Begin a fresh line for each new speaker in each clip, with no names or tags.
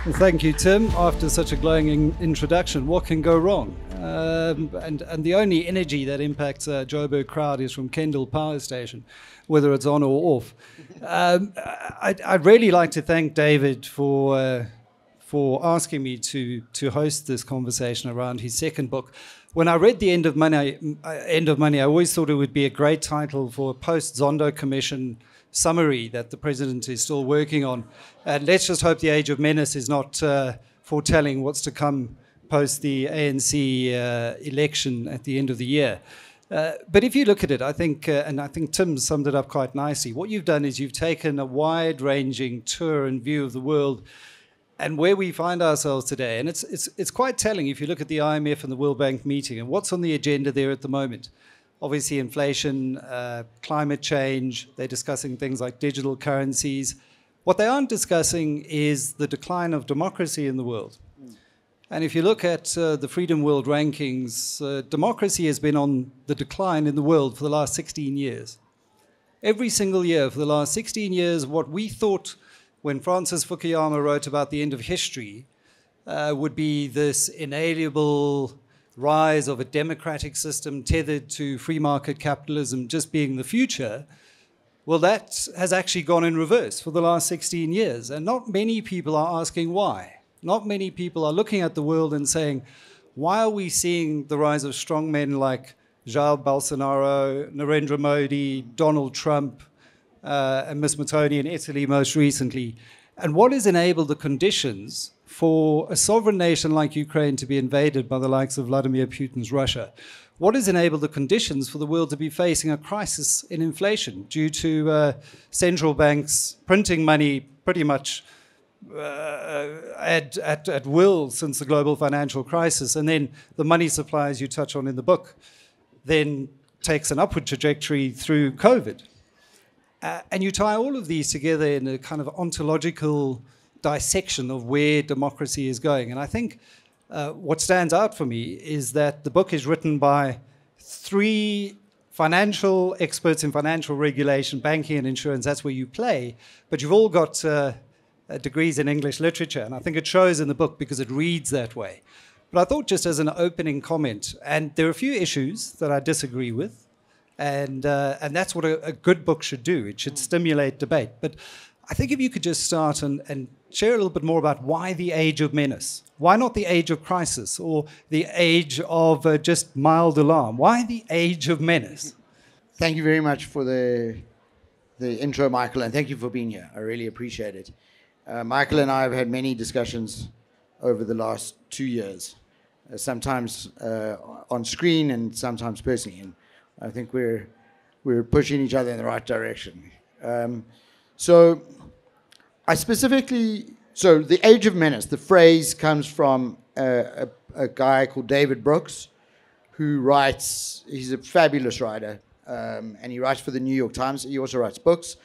Well, thank you, Tim. After such a glowing introduction, what can go wrong? And the only energy that impacts a Joburg crowd is from Kendal Power Station, whether it's on or off. I'd really like to thank David for asking me to host this conversation around his second book. When I read The End of Money, I always thought it would be a great title for a post-Zondo Commission summary that the president is still working on. And let's just hope the Age of Menace is not foretelling what's to come post the ANC election at the end of the year. But if you look at it, I think, and I think Tim summed it up quite nicely, what you've done is you've taken a wide-ranging tour and view of the world and where we find ourselves today. And it's quite telling if you look at the IMF and the World Bank meeting and what's on the agenda there at the moment. Obviously, inflation, climate change, they're discussing things like digital currencies. What they aren't discussing is the decline of democracy in the world. And if you look at the Freedom World rankings, democracy has been on the decline in the world for the last 16 years. Every single year for the last 16 years, what we thought when Francis Fukuyama wrote about the end of history would be this inalienable rise of a democratic system tethered to free market capitalism just being the future, well, that has actually gone in reverse for the last 16 years. And not many people are asking why. Not many people are looking at the world and saying, why are we seeing the rise of strong men like Jair Bolsonaro, Narendra Modi, Donald Trump, and Ms. Mattoni in Italy most recently? And what has enabled the conditions for a sovereign nation like Ukraine to be invaded by the likes of Vladimir Putin's Russia? What has enabled the conditions for the world to be facing a crisis in inflation due to central banks printing money pretty much at will since the global financial crisis, and then the money supply, as you touch on in the book, then takes an upward trajectory through COVID. And you tie all of these together in a kind of ontological dissection of where democracy is going. And I think what stands out for me is that the book is written by 3 financial experts in financial regulation, banking and insurance. That's where you play. But you've all got degrees in English literature. And I think it shows in the book because it reads that way. But I thought just as an opening comment, and there are a few issues that I disagree with, and that's what a good book should do. It should stimulate debate. But I think if you could just start and share a little bit more about why the age of menace? Why not the age of crisis or the age of just mild alarm? Why the age of menace?
Thank you very much for the intro, Michael, and thank you for being here. I really appreciate it. Michael and I have had many discussions over the last 2 years, sometimes on screen and sometimes personally. And I think we're pushing each other in the right direction. So the Age of Menace, the phrase comes from a guy called David Brooks, who writes, he's a fabulous writer, and he writes for the New York Times. He also writes books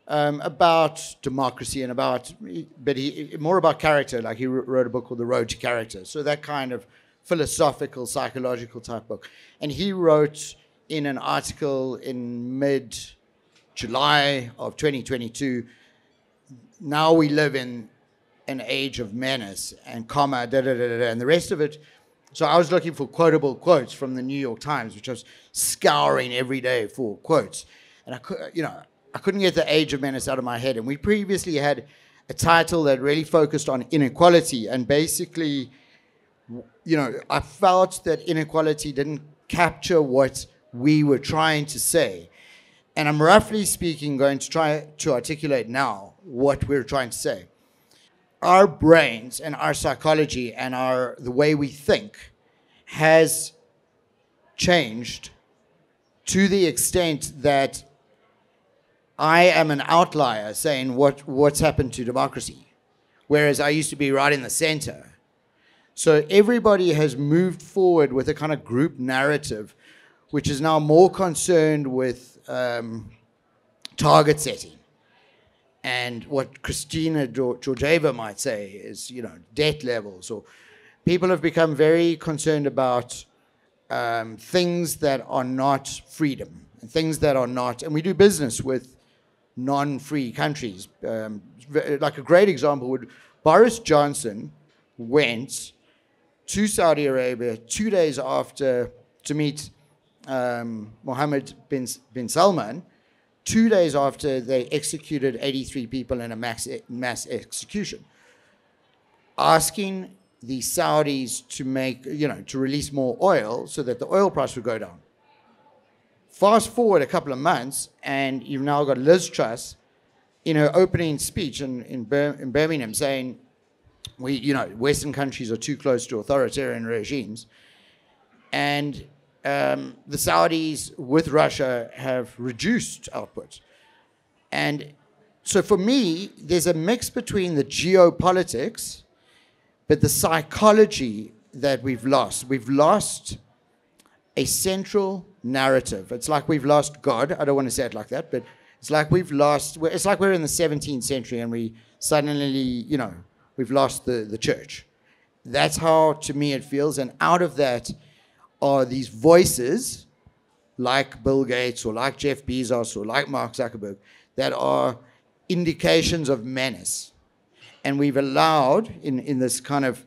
about democracy and more about character. Like he wrote a book called The Road to Character. So that kind of philosophical, psychological type book. And he wrote in an article in mid-July of 2022, now we live in an age of menace and comma, and the rest of it. So I was looking for quotable quotes from the New York Times, which I was scouring every day for quotes. And I couldn't get the age of menace out of my head. And we previously had a title that really focused on inequality. And basically, I felt that inequality didn't capture what we were trying to say. And I'm roughly speaking going to try to articulate now what we're trying to say. Our brains and our psychology and the way we think has changed to the extent that I am an outlier saying what's happened to democracy, whereas I used to be right in the center. So everybody has moved forward with a kind of group narrative, which is now more concerned with target setting. And what Christina Georgieva might say is, debt levels, or people have become very concerned about things that are not freedom, and things that are not, and we do business with non-free countries. Like a great example Boris Johnson went to Saudi Arabia 2 days after to meet Mohammed bin Salman, 2 days after they executed 83 people in a mass execution, asking the Saudis to make, to release more oil so that the oil price would go down. Fast forward a couple of months, and you've now got Liz Truss in her opening speech in Birmingham saying, Western countries are too close to authoritarian regimes, and the Saudis with Russia have reduced output. And so for me, there's a mix between the geopolitics, but the psychology that we've lost. We've lost a central narrative. It's like we've lost God. I don't want to say it like that, but it's like it's like we're in the 17th century and we suddenly, we've lost the church. That's how, to me, it feels. And out of that are these voices like Bill Gates or like Jeff Bezos or like Mark Zuckerberg that are indications of menace. And we've allowed, in this kind of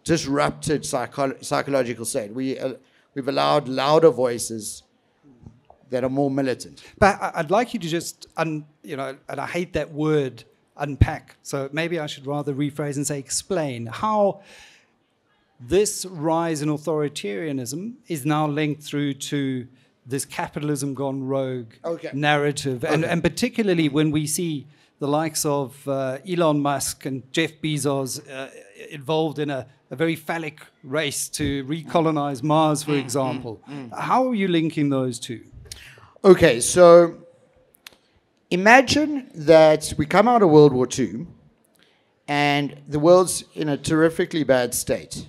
disrupted psychological state, we've allowed louder voices that are more militant.
But I'd like you to just, and I hate that word, unpack. So maybe I should rather rephrase and say explain how this rise in authoritarianism is now linked through to this capitalism gone rogue narrative. And particularly when we see the likes of Elon Musk and Jeff Bezos involved in a very phallic race to recolonize Mars, for example. How are you linking those two?
Okay, so imagine that we come out of World War II and the world's in a terrifically bad state.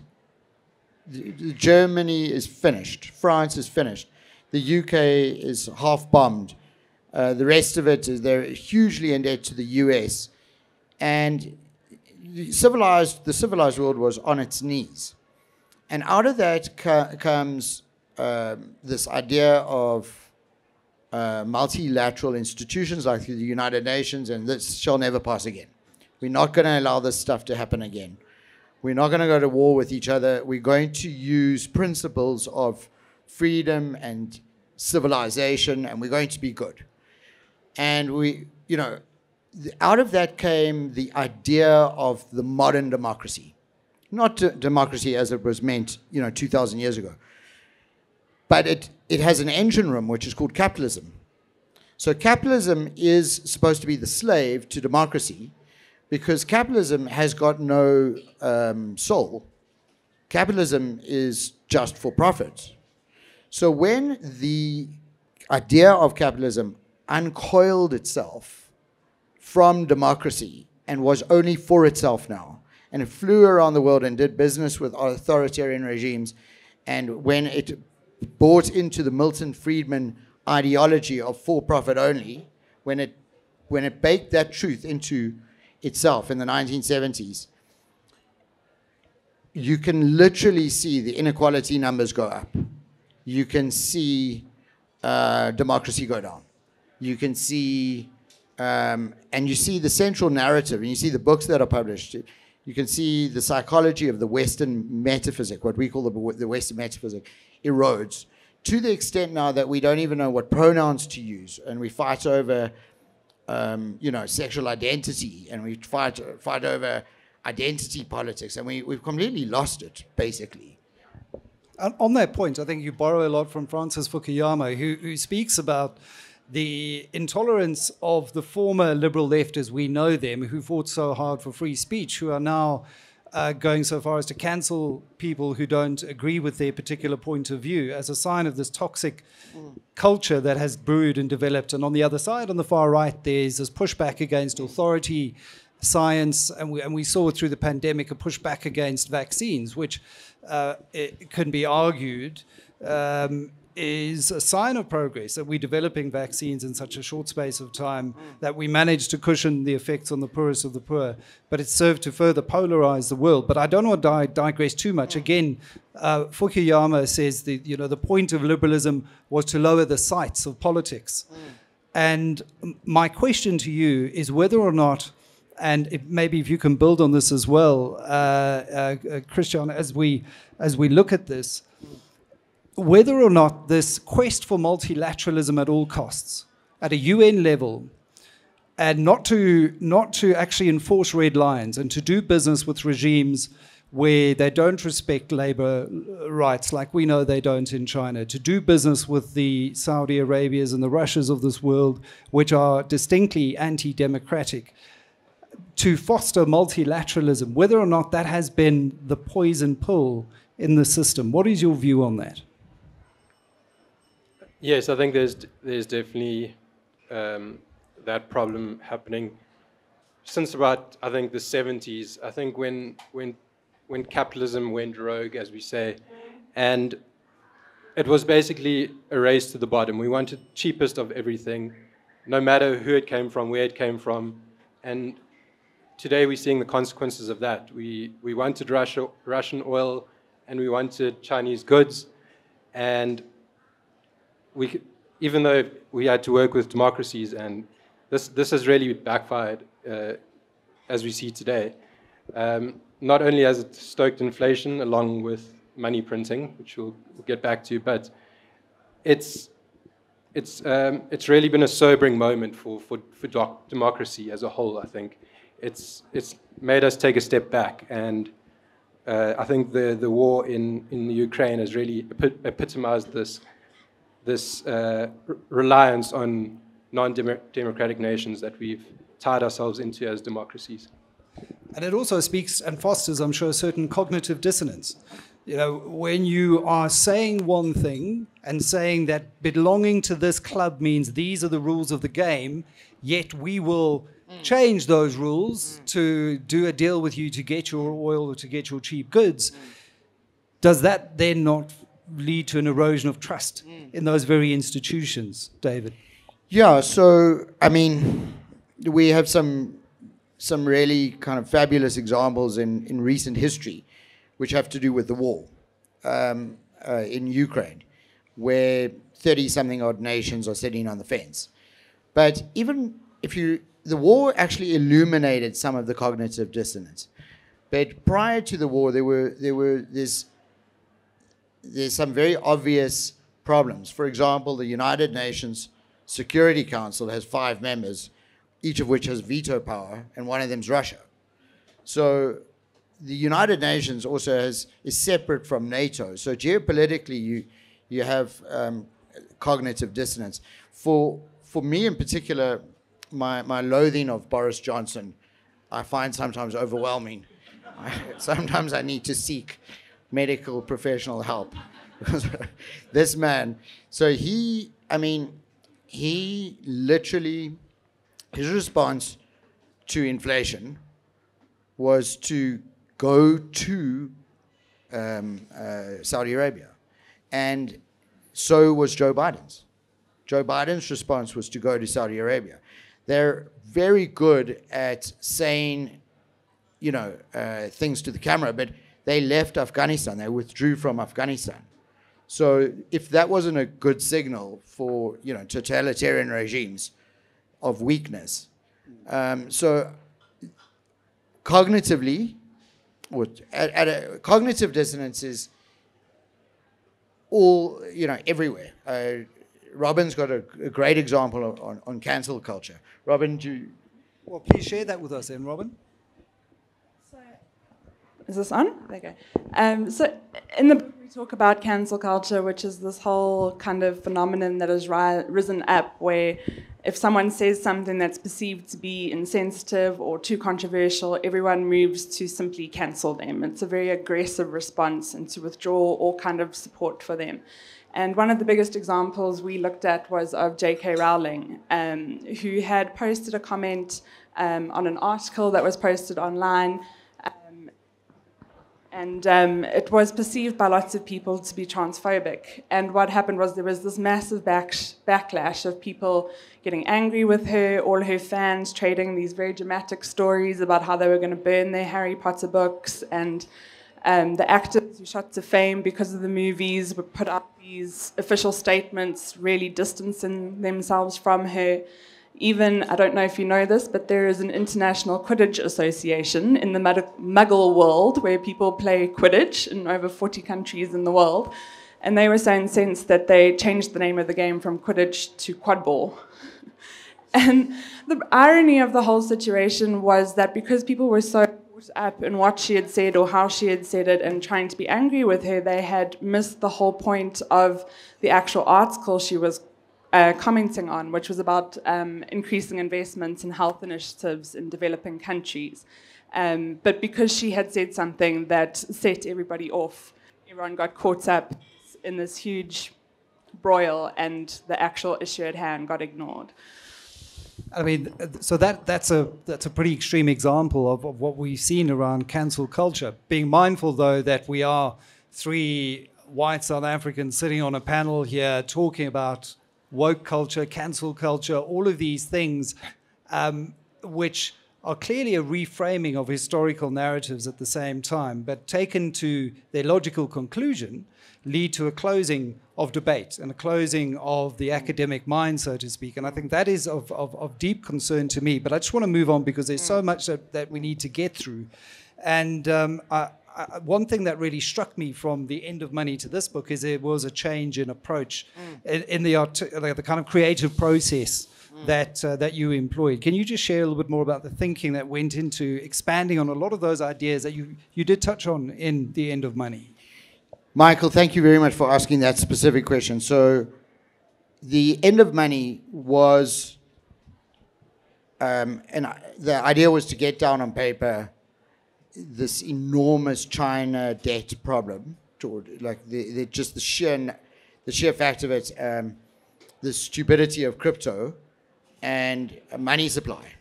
Germany is finished. France is finished. The UK is half bombed. The rest of it is they're hugely in debt to the US. And the civilized world was on its knees. And out of that comes this idea of multilateral institutions like the United Nations, and this shall never pass again. We're not going to allow this stuff to happen again. We're not going to go to war with each other. We're going to use principles of freedom and civilization, and we're going to be good. And out of that came the idea of the modern democracy. Not democracy as it was meant, 2,000 years ago. But it has an engine room, which is called capitalism. So capitalism is supposed to be the slave to democracy, because capitalism has got no soul. Capitalism is just for profit. So when the idea of capitalism uncoiled itself from democracy and was only for itself now, and it flew around the world and did business with authoritarian regimes, and when it bought into the Milton Friedman ideology of for-profit only, when it baked that truth into itself in the 1970s, you can literally see the inequality numbers go up. You can see democracy go down. You can see, and you see the central narrative, and you see the books that are published. You can see the psychology of the Western metaphysic, what we call the Western metaphysic, erodes to the extent now that we don't even know what pronouns to use, and we fight over, sexual identity, and we fight over identity politics, and we've completely lost it, basically.
On that point, I think you borrow a lot from Francis Fukuyama, who speaks about the intolerance of the former liberal left as we know them, who fought so hard for free speech, who are now going so far as to cancel people who don't agree with their particular point of view as a sign of this toxic culture that has brewed and developed. And on the other side, on the far right, there's this pushback against authority, science, and we saw through the pandemic a pushback against vaccines, which it can be argued is a sign of progress, that we're developing vaccines in such a short space of time, that we managed to cushion the effects on the poorest of the poor, but it served to further polarize the world. But I don't want to digress too much. Again, Fukuyama says the point of liberalism was to lower the sights of politics. And my question to you is whether or not maybe if you can build on this as well, Christiaan, as we look at this, whether or not this quest for multilateralism at all costs, at a UN level, and not to actually enforce red lines and to do business with regimes where they don't respect labor rights, like we know they don't in China, to do business with the Saudi Arabias and the Russias of this world, which are distinctly anti-democratic, to foster multilateralism, whether or not that has been the poison pill in the system. What is your view on that?
Yes, I think there's definitely that problem happening since about, I think, the 70s. I think when capitalism went rogue, as we say, and it was basically a race to the bottom. We wanted cheapest of everything, no matter who it came from, where it came from. And today we're seeing the consequences of that. We wanted Russian oil and we wanted Chinese goods. And even though we had to work with democracies, and this has really backfired, as we see today. Not only has it stoked inflation along with money printing, which we'll get back to, but it's really been a sobering moment for democracy as a whole. I think it's made us take a step back, and I think the war in the Ukraine has really epitomized this reliance on non-democratic nations that we've tied ourselves into as democracies.
And it also speaks and fosters, I'm sure, a certain cognitive dissonance. You know, when you are saying one thing and saying that belonging to this club means these are the rules of the game, yet we will change those rules to do a deal with you to get your oil or to get your cheap goods, does that then not lead to an erosion of trust in those very institutions, David?
Yeah, so, I mean, we have some really kind of fabulous examples in recent history which have to do with the war in Ukraine, where 30-something odd nations are sitting on the fence. But even if the war actually illuminated some of the cognitive dissonance. But prior to the war, there's some very obvious problems. For example, the United Nations Security Council has 5 members, each of which has veto power, and one of them is Russia. So the United Nations also is separate from NATO. So geopolitically, you have cognitive dissonance. For me in particular, my loathing of Boris Johnson, I find sometimes overwhelming. Sometimes I need to seek medical professional help. This man, so he literally, his response to inflation was to go to Saudi Arabia. And so was Joe Biden's. Joe Biden's response was to go to Saudi Arabia. They're very good at saying, things to the camera, but they left Afghanistan. They withdrew from Afghanistan. So if that wasn't a good signal for, totalitarian regimes of weakness. So cognitively, cognitive dissonance is all, everywhere. Robyn's got a great example on cancel culture. Robyn,
Well, please share that with us then, Robyn.
Is this on? There you go. So in the book we talk about cancel culture, which is this whole kind of phenomenon that has risen up where if someone says something that's perceived to be insensitive or too controversial, everyone moves to simply cancel them. It's a very aggressive response and to withdraw all kind of support for them. And one of the biggest examples we looked at was of J.K. Rowling, who had posted a comment on an article that was posted online. And it was perceived by lots of people to be transphobic. And what happened was there was this massive backlash of people getting angry with her, all her fans trading these very dramatic stories about how they were going to burn their Harry Potter books. And the actors who shot to fame because of the movies would put out these official statements really distancing themselves from her. Even, I don't know if you know this, but there is an international Quidditch association in the Muggle world where people play Quidditch in over 40 countries in the world. And they were saying since that they changed the name of the game from Quidditch to Quadball. And the irony of the whole situation was that because people were so caught up in what she had said or how she had said it and trying to be angry with her, they had missed the whole point of the actual article she was commenting on, which was about increasing investments in health initiatives in developing countries. But because she had said something that set everybody off, everyone got caught up in this huge broil and the actual issue at hand got ignored.
I mean, so that's a pretty extreme example of what we've seen around cancel culture. Being mindful, though, that we are three white South Africans sitting on a panel here talking about woke culture, cancel culture, all of these things, which are clearly a reframing of historical narratives at the same time, but taken to their logical conclusion, lead to a closing of debate and a closing of the academic mind, so to speak. And I think that is of deep concern to me. But I just want to move on because there's so much that we need to get through. And one thing that really struck me from the end of money to this book is there was a change in approach in the kind of creative process that you employed. Can you just share a little bit more about the thinking that went into expanding on a lot of those ideas that you did touch on in the end of money?
Michael, thank you very much for asking that specific question. So the end of money was, the idea was to get down on paper this enormous China debt problem, like just the sheer fact of it, the stupidity of crypto and money supply,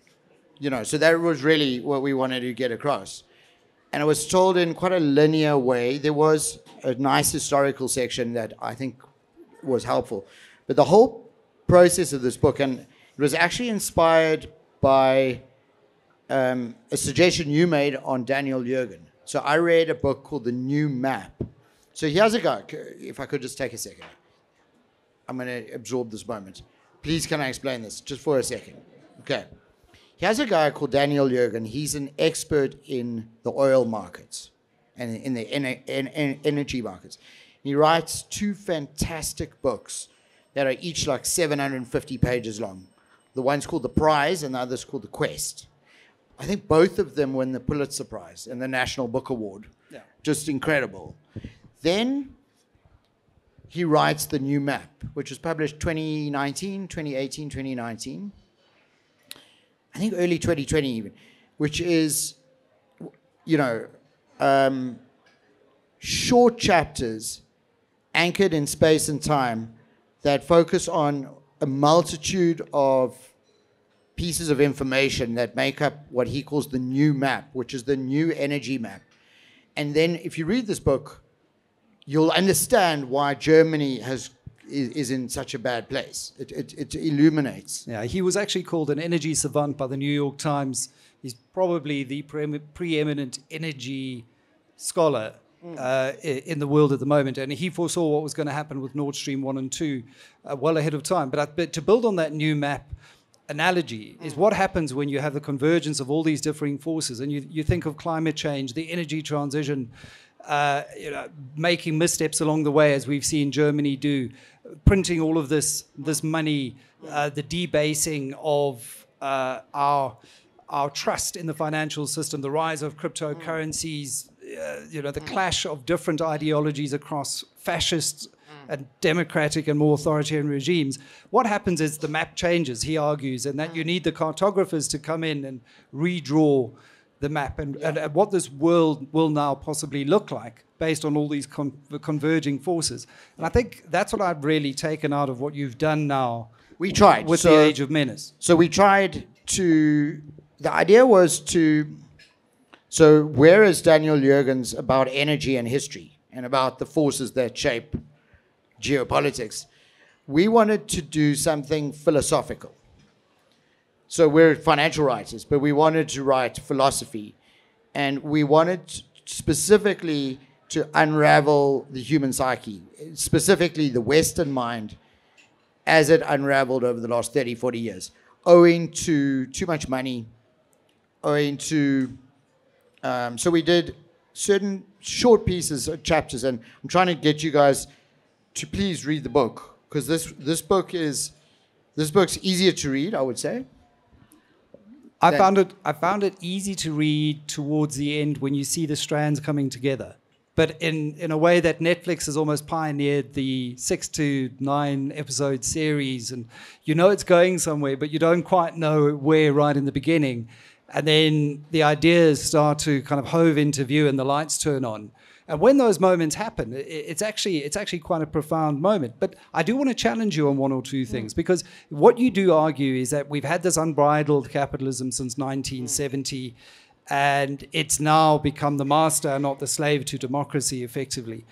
so that was really what we wanted to get across. And it was told in quite a linear way. There was a nice historical section that I think was helpful. But the whole process of this book, and it was actually inspired by a suggestion you made on Daniel Jürgen. So I read a book called The New Map. So here's a guy. If I could just take a second. I'm going to absorb this moment. Please, can I explain this just for a second? Okay. Here's a guy called Daniel Jürgen. He's an expert in the oil markets and in the energy markets. He writes 2 fantastic books that are each like 750 pages long. The one's called The Prize and the other's called The Quest. I think both of them won the Pulitzer Prize and the National Book Award. Yeah. Just incredible. Then he writes The New Map, which was published 2018, 2019. I think early 2020 even, which is, short chapters anchored in space and time that focus on a multitude of pieces of information that make up what he calls the new map, which is the new energy map. And then if you read this book, you'll understand why Germany is in such a bad place. It illuminates.
Yeah, he was actually called an energy savant by the New York Times. He's probably the preeminent energy scholar in the world at the moment, and he foresaw what was going to happen with Nord Stream 1 and 2 well ahead of time. But to build on that new map analogy is what happens when you have the convergence of all these differing forces, and you think of climate change, the energy transition, making missteps along the way, as we've seen Germany do, printing all of this money, the debasing of our trust in the financial system, the rise of cryptocurrencies, the clash of different ideologies across fascist and democratic and more authoritarian regimes. What happens is the map changes, he argues, and that you need the cartographers to come in and redraw the map and what this world will now possibly look like based on all these converging forces. And I think that's what I've really taken out of what you've done now.
We tried.
With the Age of Menace.
So we tried to... The idea was to... So whereas Daniel Jürgen's about energy and history and about the forces that shape geopolitics, we wanted to do something philosophical. So we're financial writers, but we wanted to write philosophy. And we wanted specifically to unravel the human psyche, specifically the Western mind, as it unraveled over the last 30, 40 years. owing to too much money, owing to... so we did certain short pieces, chapters, and I'm trying to get you guys to please read the book, because this book's easier to read, I would say.
I found it easy to read towards the end when you see the strands coming together. But in a way that Netflix has almost pioneered the 6 to 9 episode series, and you know it's going somewhere, but you don't quite know where right in the beginning. And then the ideas start to kind of hove into view and the lights turn on. And when those moments happen, it's actually quite a profound moment. But I do want to challenge you on one or two things, because what you do argue is that we've had this unbridled capitalism since 1970, and it's now become the master and not the slave to democracy, effectively.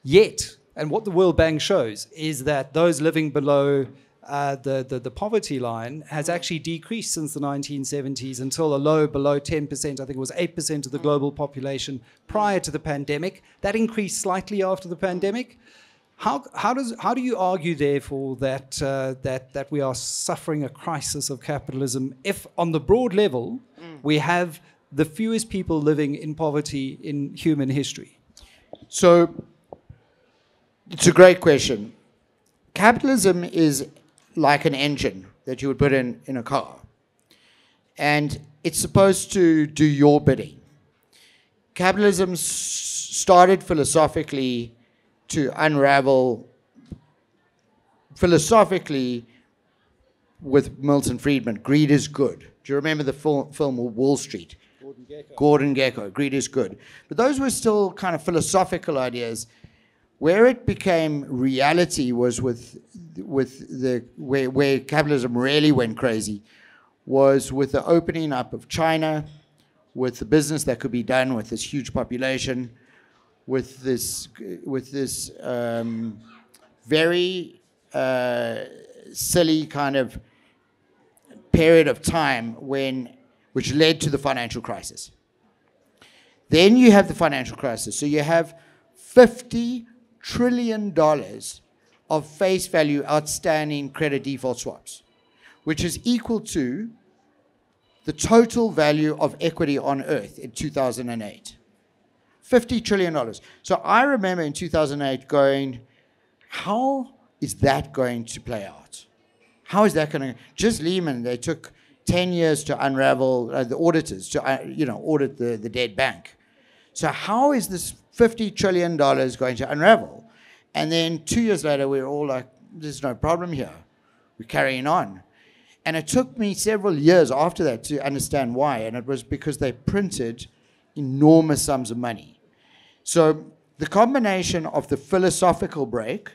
Yet, and what the World Bank shows is that those living below the poverty line has actually decreased since the 1970s until a low below 10%. I think it was 8% of the global population prior to the pandemic. That increased slightly after the pandemic. How do you argue, therefore, that we are suffering a crisis of capitalism if, on the broad level, we have the fewest people living in poverty in human history?
So it's a great question. Capitalism is like an engine that you would put in a car. And it's supposed to do your bidding. Capitalism started philosophically to unravel, philosophically, with Milton Friedman, greed is good. Do you remember the film Wall Street? Gordon Gekko, greed is good. But those were still kind of philosophical ideas. Where it became reality was where capitalism really went crazy was with the opening up of China, with the business that could be done with this huge population, with this very silly kind of period of time which led to the financial crisis. Then you have the financial crisis. So you have $50 trillion of face value outstanding credit default swaps, which is equal to the total value of equity on Earth in 2008. $50 trillion. So I remember in 2008 going, how is that going to play out? How is that going to... Just Lehman, they took 10 years to unravel, the auditors, to audit the dead bank. So how is this $50 trillion going to unravel? And then 2 years later, we were all like, there's no problem here. We're carrying on. And it took me several years after that to understand why. And it was because they printed enormous sums of money. So the combination of the philosophical break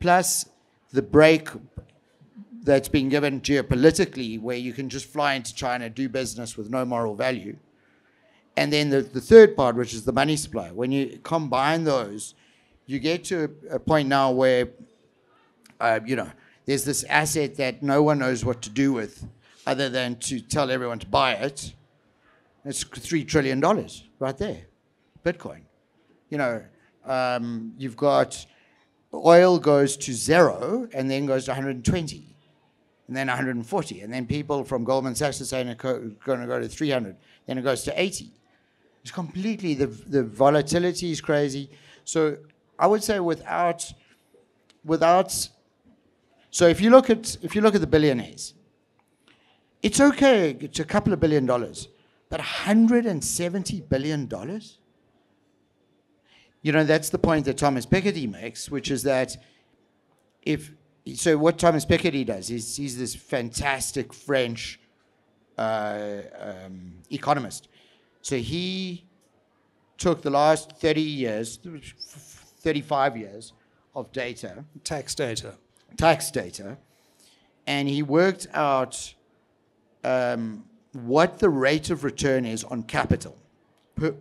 plus the break that's been given geopolitically, where you can just fly into China, do business with no moral value, and then the third part, which is the money supply. When you combine those, you get to a point now where, there's this asset that no one knows what to do with other than to tell everyone to buy it. It's $3 trillion right there, Bitcoin. You've got oil goes to 0 and then goes to 120 and then 140. And then people from Goldman Sachs are saying it's going to go to 300. Then it goes to 80. It's completely, the volatility is crazy. So I would say without, so if you look at the billionaires, it's okay, it's a couple of $1 billion, but $170 billion? That's the point that Thomas Piketty makes, which is that so what Thomas Piketty does, he's this fantastic French economist. So he took the last 30 years, 35 years of data.
Tax data.
And he worked out what the rate of return is on capital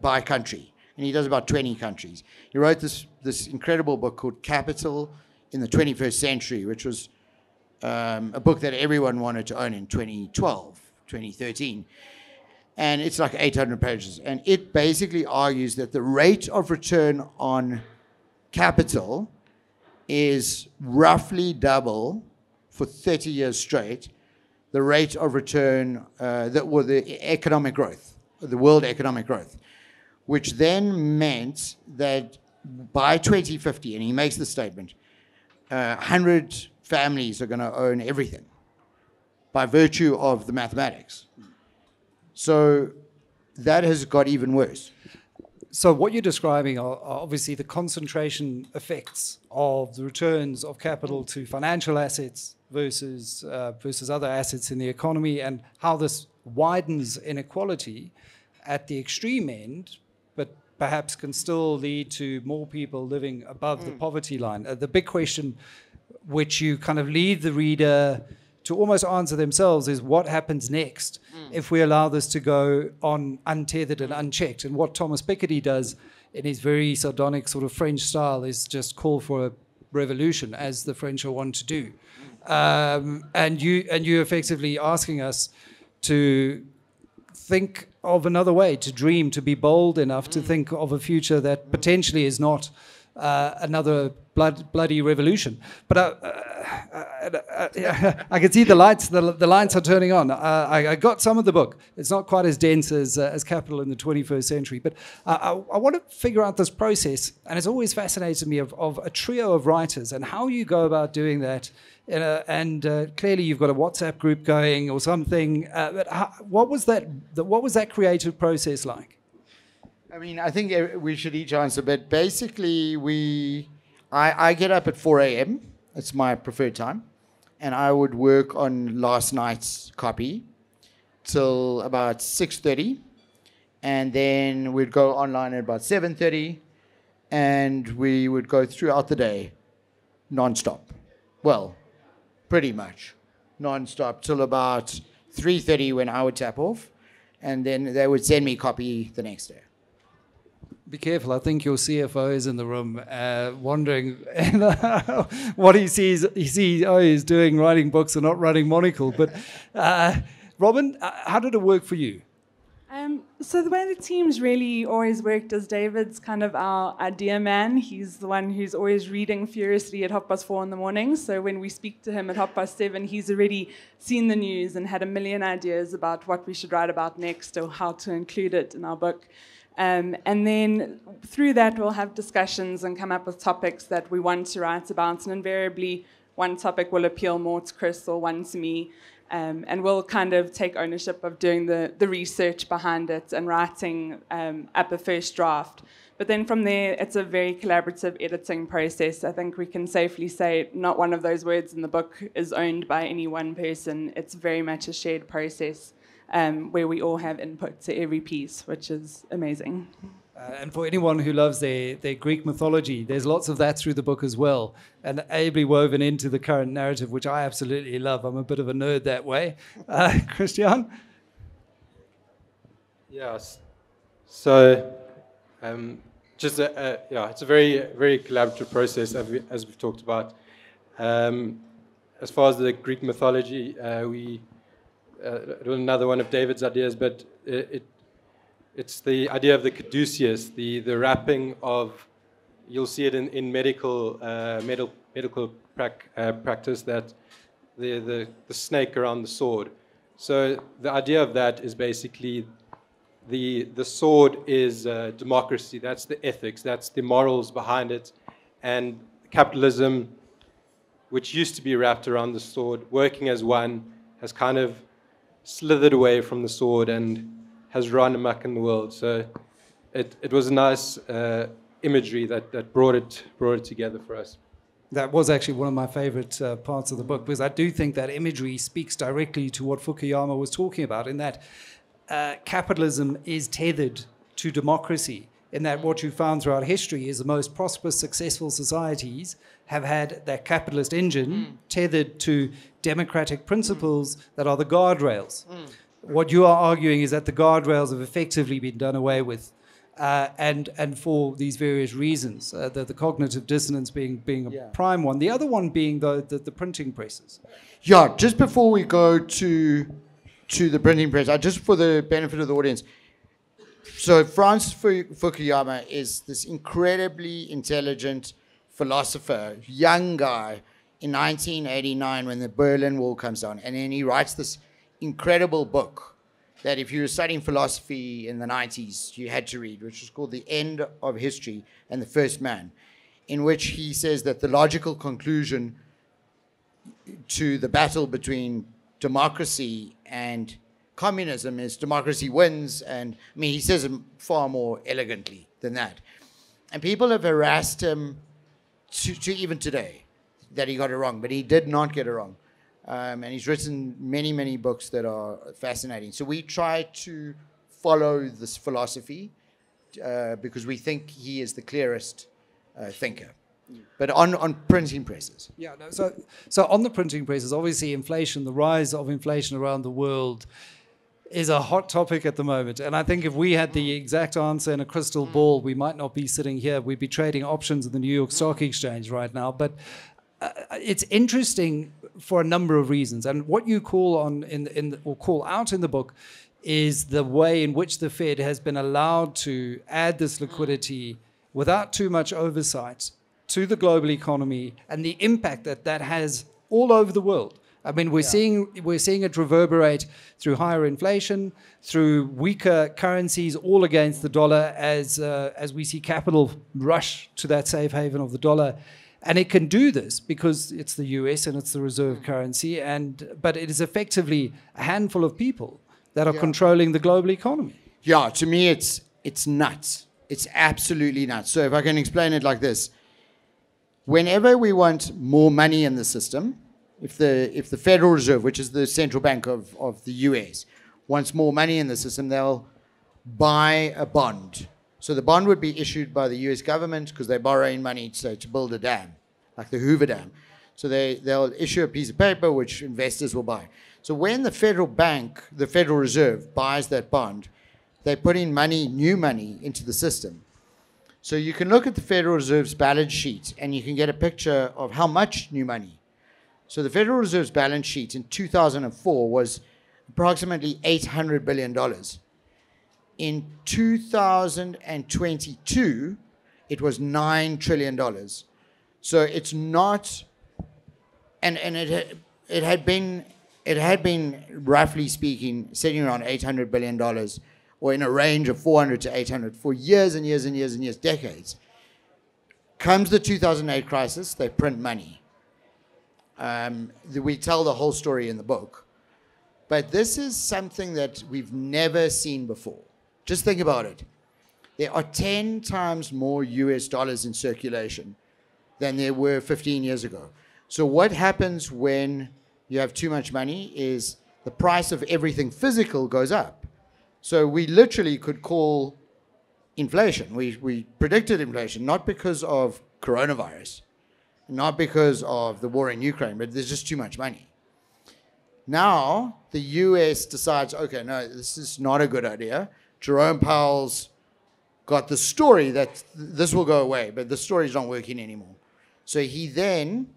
by country. And he does about 20 countries. He wrote this incredible book called Capital in the 21st Century, which was a book that everyone wanted to own in 2012, 2013. And it's like 800 pages. And it basically argues that the rate of return on capital is roughly double for 30 years straight the rate of return, the economic growth, the world economic growth, which then meant that by 2050, and he makes the statement, 100 families are going to own everything by virtue of the mathematics. So that has got even worse.
So what you're describing are obviously the concentration effects of the returns of capital to financial assets versus other assets in the economy, and how this widens inequality at the extreme end, but perhaps can still lead to more people living above the poverty line. The big question, which you kind of lead the reader to almost answer themselves, is what happens next if we allow this to go on untethered and unchecked. And what Thomas Piketty does in his very sardonic sort of French style is just call for a revolution, as the French are wont to do. And you effectively asking us to think of another way, to dream, to be bold enough to think of a future that potentially is not another bloody revolution. But I can see the lights. The lights are turning on. I got some of the book. It's not quite as dense as Capital in the 21st century. But I want to figure out this process, and it's always fascinated me of a trio of writers and how you go about doing that. And clearly, you've got a WhatsApp group going or something. But what was that creative process like?
I mean, I think we should each answer, but basically I get up at 4 a.m. It's my preferred time. And I would work on last night's copy till about 6:30. And then we'd go online at about 7:30. And we would go throughout the day non-stop. Well, pretty much non-stop till about 3:30 when I would tap off. And then they would send me copy the next day.
Be careful. I think your CFO is in the room wondering what he sees. He sees, he's writing books and not running Monocle. But Robyn, how did it work for you?
So the way the team's really always worked is David's kind of our idea man. He's the one who's always reading furiously at 4:30 in the morning. So when we speak to him at 7:30, he's already seen the news and had a million ideas about what we should write about next or how to include it in our book. And then through that, we'll have discussions and come up with topics that we want to write about. And invariably, one topic will appeal more to Chris or one to me. And we'll kind of take ownership of doing the research behind it and writing up a first draft. But then from there, it's a very collaborative editing process. I think we can safely say not one of those words in the book is owned by any one person. It's very much a shared process. Where we all have input to every piece, which is amazing.
And for anyone who loves their Greek mythology, there's lots of that through the book as well, and ably woven into the current narrative, which I absolutely love. I'm a bit of a nerd that way. Christiaan?
Yes. So, it's a very, very collaborative process, as we've talked about. As far as the Greek mythology, it was another one of David's ideas, but it's the idea of the caduceus, the wrapping of, you'll see it in medical practice, that the snake around the sword. So the idea of that is basically the sword is democracy, that's the ethics, that's the morals behind it, and capitalism, which used to be wrapped around the sword, working as one, has kind of slithered away from the sword and has run amok in the world. So it was a nice imagery that brought it together for us.
That was actually one of my favorite parts of the book, because I do think that imagery speaks directly to what Fukuyama was talking about, in that capitalism is tethered to democracy, in that what you found throughout history is the most prosperous, successful societies have had that capitalist engine tethered to democratic principles that are the guardrails. What you are arguing is that the guardrails have effectively been done away with, and for these various reasons, the cognitive dissonance being a prime one, the other one being the printing presses.
Yeah, just before we go to the printing press, just for the benefit of the audience, so Francis Fukuyama is this incredibly intelligent philosopher, young guy. in 1989 when the Berlin Wall comes down. And then he writes this incredible book that if you were studying philosophy in the 90s, you had to read, which was called The End of History and the First Man, in which he says that the logical conclusion to the battle between democracy and communism is democracy wins. And I mean, he says it far more elegantly than that. And people have harassed him to even today that he got it wrong, but he did not get it wrong. And he's written many, many books that are fascinating. So we try to follow this philosophy because we think he is the clearest thinker. But on printing presses.
Yeah, no, so on the printing presses, obviously inflation, the rise of inflation around the world is a hot topic at the moment. And I think if we had the exact answer in a crystal ball, we might not be sitting here. We'd be trading options at the New York Stock Exchange right now. But it's interesting for a number of reasons. And what you call call out in the book is the way in which the Fed has been allowed to add this liquidity without too much oversight to the global economy and the impact that that has all over the world. I mean, we're seeing it reverberate through higher inflation, through weaker currencies, all against the dollar, as we see capital rush to that safe haven of the dollar. And it can do this because it's the US and it's the reserve currency, but it is effectively a handful of people that are controlling the global economy.
Yeah, to me, it's nuts. It's absolutely nuts. So if I can explain it like this, whenever we want more money in the system, if the Federal Reserve, which is the central bank of the US, wants more money in the system, they'll buy a bond. So the bond would be issued by the US government because they're borrowing money to build a dam, like the Hoover Dam. So they'll issue a piece of paper which investors will buy. So when the federal bank, the Federal Reserve, buys that bond, they put in money, new money, into the system. So you can look at the Federal Reserve's balance sheet and you can get a picture of how much new money. So the Federal Reserve's balance sheet in 2004 was approximately $800 billion. In 2022, it was $9 trillion. So it's not, and it had been roughly speaking sitting around $800 billion, or in a range of 400 to 800 for years and years and years and years, decades. Comes the 2008 crisis, they print money. We tell the whole story in the book. But this is something that we've never seen before. Just think about it. There are 10 times more US dollars in circulation than there were 15 years ago. So what happens when you have too much money is the price of everything physical goes up. So we literally could call inflation. We predicted inflation, not because of coronavirus, not because of the war in Ukraine, but there's just too much money. Now, the US decides, okay, no, this is not a good idea. Jerome Powell's got the story that this will go away, but the story's not working anymore. So he's going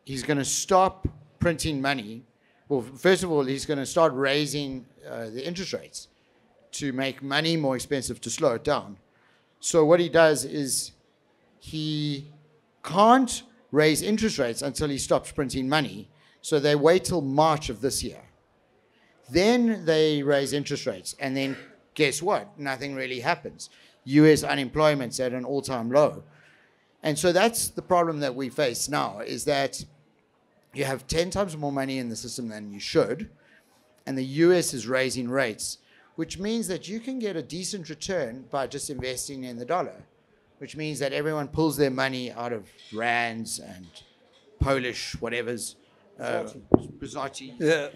to stop printing money. Well, first of all, he's going to start raising the interest rates to make money more expensive, to slow it down. So what he does is he can't raise interest rates until he stops printing money. So they wait till March of this year. Then they raise interest rates. And then guess what? Nothing really happens. US unemployment's at an all-time low. And so that's the problem that we face now, is that you have 10 times more money in the system than you should, and the US is raising rates, which means that you can get a decent return by just investing in the dollar, which means that everyone pulls their money out of rands and Polish whatever's. Buzzati.
Yeah.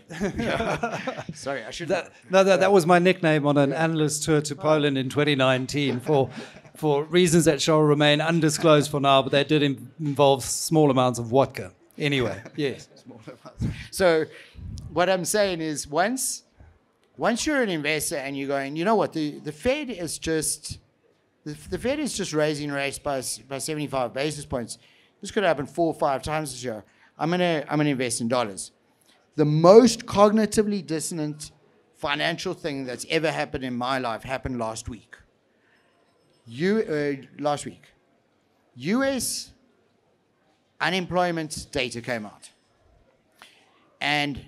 Sorry, I should.
That was my nickname on an analyst tour to Poland in 2019 for reasons that shall remain undisclosed for now, but that did involve small amounts of vodka. Anyway, yes.
So what I'm saying is once you're an investor and you're going, you know what, the Fed is just raising rates by 75 basis points. This could happen 4 or 5 times this year. I'm gonna invest in dollars. The most cognitively dissonant financial thing that's ever happened in my life happened last week. US unemployment data came out. And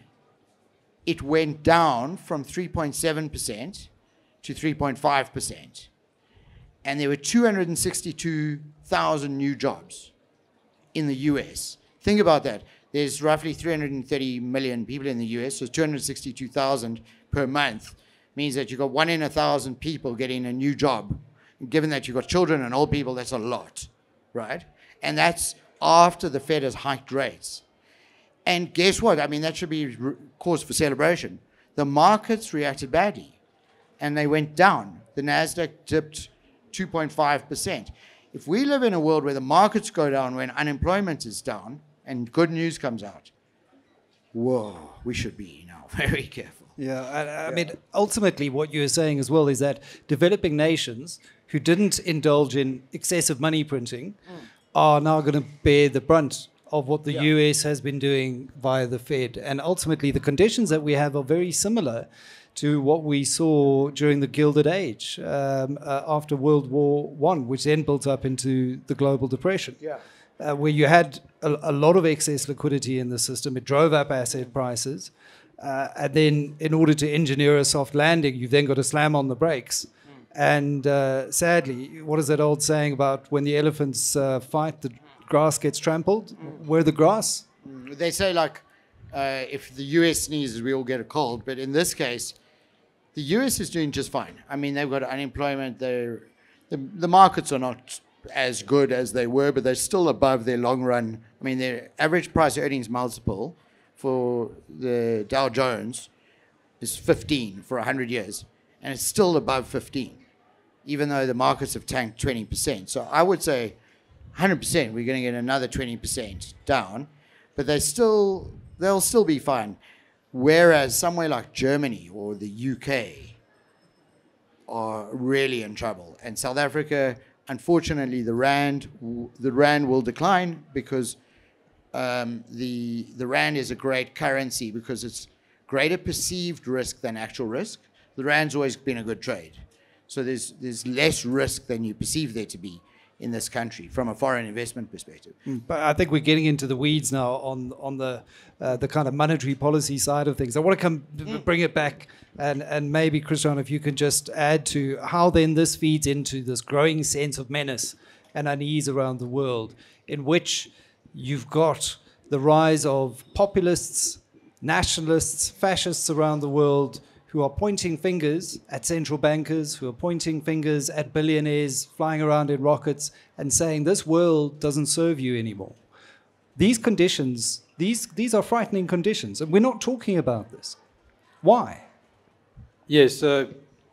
it went down from 3.7% to 3.5%. And there were 262,000 new jobs in the US. Think about that. There's roughly 330 million people in the US, so 262,000 per month means that you've got 1 in 1,000 people getting a new job. And given that you've got children and old people, that's a lot, right? And that's after the Fed has hiked rates. And guess what? I mean, that should be cause for celebration. The markets reacted badly, and they went down. The NASDAQ dipped 2.5%. If we live in a world where the markets go down when unemployment is down and good news comes out, whoa, we should be now very careful.
Yeah, I mean, ultimately what you're saying as well is that developing nations who didn't indulge in excessive money printing are now going to bear the brunt of what the US has been doing via the Fed. And ultimately, the conditions that we have are very similar to what we saw during the Gilded Age after World War I, which then built up into the global depression, where you had a lot of excess liquidity in the system. It drove up asset prices. And then in order to engineer a soft landing, you've then got to slam on the brakes. And sadly, what is that old saying about when the elephants fight, the grass gets trampled? Where the grass?
They say, like, if the US sneezes, we all get a cold. But in this case, the US is doing just fine. I mean, they've got unemployment. The markets are not as good as they were, but they're still above their long run. I mean, their average price earnings multiple for the Dow Jones is 15 for 100 years. And it's still above 15, even though the markets have tanked 20%. So I would say 100%, we're going to get another 20% down, but they'll still be fine. Whereas somewhere like Germany or the UK are really in trouble. And South Africa, unfortunately, the rand will decline because the rand is a great currency because it's greater perceived risk than actual risk. The rand's always been a good trade. So there's less risk than you perceive there to be in this country from a foreign investment perspective.
But I think we're getting into the weeds now on the kind of monetary policy side of things. I want to bring it back and maybe, Christiaan, if you can just add to how then this feeds into this growing sense of menace and unease around the world, in which you've got the rise of populists, nationalists, fascists around the world who are pointing fingers at central bankers, who are pointing fingers at billionaires flying around in rockets and saying this world doesn't serve you anymore. These conditions, these are frightening conditions, and we're not talking about this. Why?
Yes, so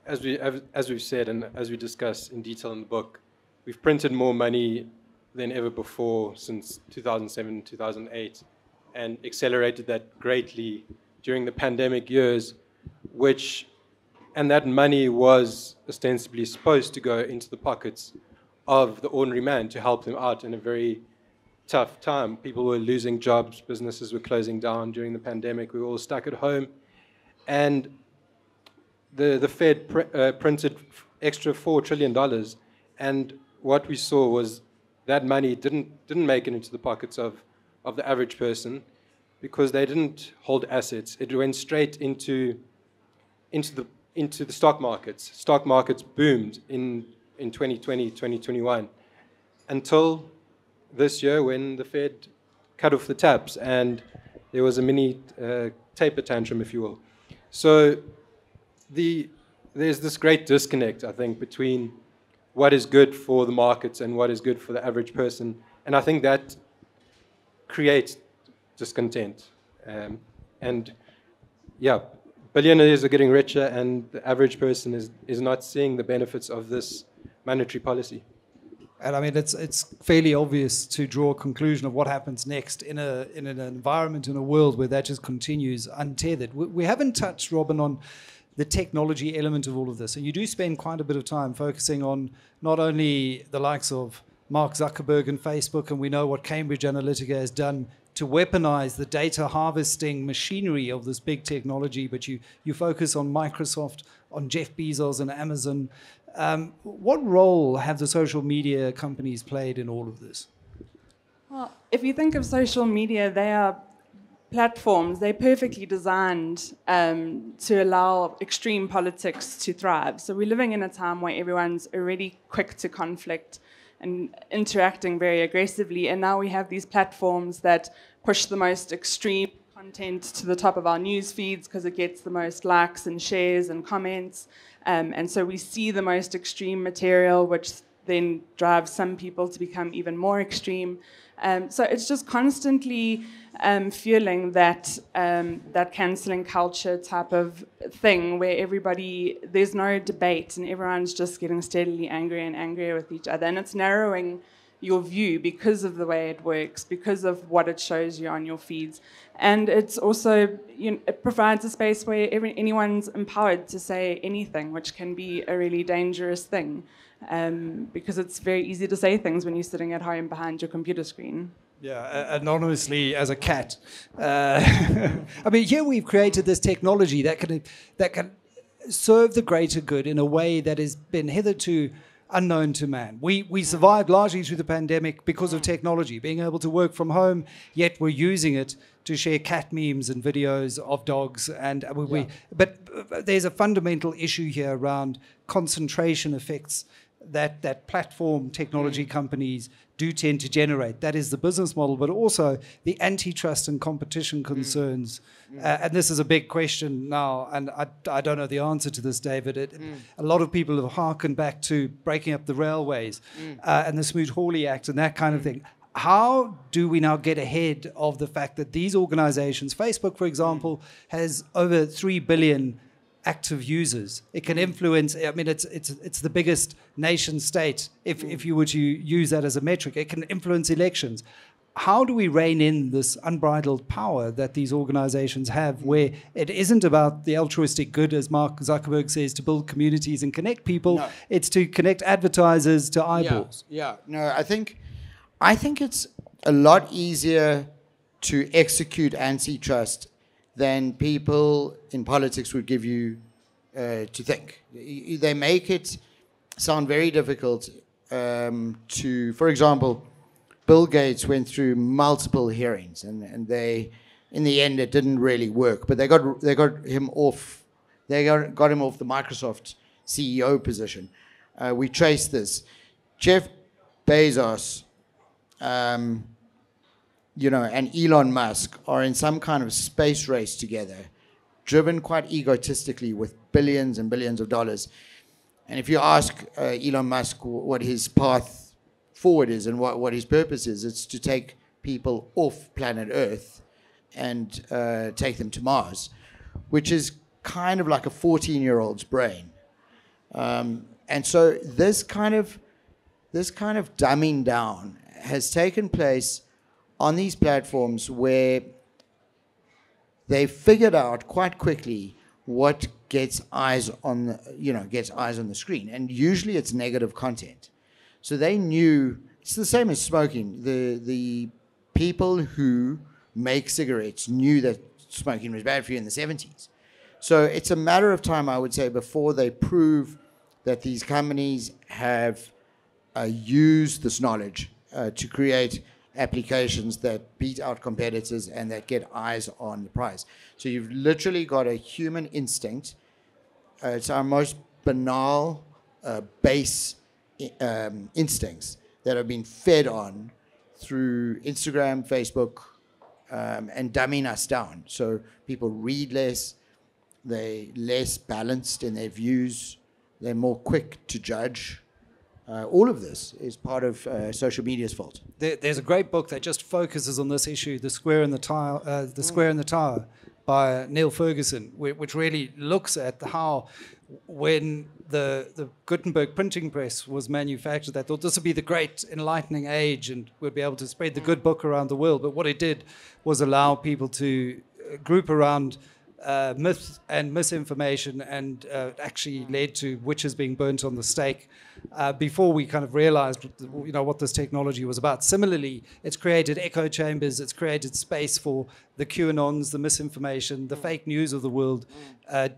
as we've said and as we discuss in detail in the book, we've printed more money than ever before since 2007, 2008, and accelerated that greatly during the pandemic years, and that money was ostensibly supposed to go into the pockets of the ordinary man to help them out in a very tough time. People were losing jobs, businesses were closing down during the pandemic, we were all stuck at home, and the Fed printed extra $4 trillion, and what we saw was that money didn't make it into the pockets of the average person because they didn't hold assets. It went straight into the stock markets. Stock markets boomed in 2020, 2021, until this year when the Fed cut off the taps and there was a mini taper tantrum, if you will. So there's this great disconnect, I think, between what is good for the markets and what is good for the average person. And I think that creates discontent. Billionaires are getting richer and the average person is not seeing the benefits of this monetary policy.
And I mean, it's fairly obvious to draw a conclusion of what happens next in an environment, in a world where that just continues untethered. We haven't touched, Robyn, on the technology element of all of this. And you do spend quite a bit of time focusing on not only the likes of Mark Zuckerberg and Facebook, and we know what Cambridge Analytica has done to weaponize the data harvesting machinery of this big technology, but you focus on Microsoft, on Jeff Bezos and Amazon. What role have the social media companies played in all of this?
Well, if you think of social media, they are platforms. They're perfectly designed to allow extreme politics to thrive. So we're living in a time where everyone's already quick to conflict and interacting very aggressively. And now we have these platforms that push the most extreme content to the top of our news feeds because it gets the most likes and shares and comments. And so we see the most extreme material, which then drives some people to become even more extreme. So it's just constantly fueling that cancelling culture type of thing where there's no debate and everyone's just getting steadily angrier and angrier with each other. And it's narrowing your view because of the way it works, because of what it shows you on your feeds. And it's also, it provides a space where anyone's empowered to say anything, which can be a really dangerous thing. Because it's very easy to say things when you're sitting at home behind your computer screen.
Yeah, anonymously as a cat. I mean, here we've created this technology that can serve the greater good in a way that has been hitherto unknown to man. We survived largely through the pandemic because of technology, being able to work from home, yet we're using it to share cat memes and videos of dogs. But there's a fundamental issue here around concentration effects that platform technology companies do tend to generate. That is the business model, but also the antitrust and competition concerns. And this is a big question now, and I don't know the answer to this, David. A lot of people have hearkened back to breaking up the railways and the Smoot-Hawley Act and that kind of thing. How do we now get ahead of the fact that these organizations, Facebook, for example, has over 3 billion active users? It can influence, I mean, it's the biggest nation state, if you were to use that as a metric. It can influence elections. How do we rein in this unbridled power that these organizations have, where it isn't about the altruistic good, as Mark Zuckerberg says, to build communities and connect people? No. It's to connect advertisers to eyeballs.
Yeah. No, I think it's a lot easier to execute antitrust than people in politics would give you to think. They make it sound very difficult for example, Bill Gates went through multiple hearings and they, in the end, it didn't really work, but they got him off the Microsoft CEO position. We traced this. Jeff Bezos, and Elon Musk are in some kind of space race together, driven quite egotistically with billions and billions of dollars. And if you ask Elon Musk what his path forward is and what his purpose is, it's to take people off planet Earth and take them to Mars, which is kind of like a 14-year-old's brain. And so this kind of dumbing down has taken place on these platforms where they figured out quite quickly what gets eyes on the screen, and usually it's negative content. So they knew it's the same as smoking. The people who make cigarettes knew that smoking was bad for you in the 70s. So it's a matter of time, I would say, before they prove that these companies have used this knowledge to create applications that beat out competitors and that get eyes on the prize. So you've literally got a human instinct. It's our most banal, base instincts that have been fed on through Instagram, Facebook, and dumbing us down. So people read less, they're less balanced in their views, they're more quick to judge. All of this is part of social media's fault.
There's a great book that just focuses on this issue, The Square in the Tower, by Neil Ferguson, which really looks at how, when the Gutenberg printing press was manufactured, they thought this would be the great enlightening age and we'd be able to spread the good book around the world. But what it did was allow people to group around myth and misinformation, and actually led to witches being burnt on the stake before we kind of realized what this technology was about. Similarly, it's created echo chambers, it's created space for the QAnons, the misinformation, the fake news of the world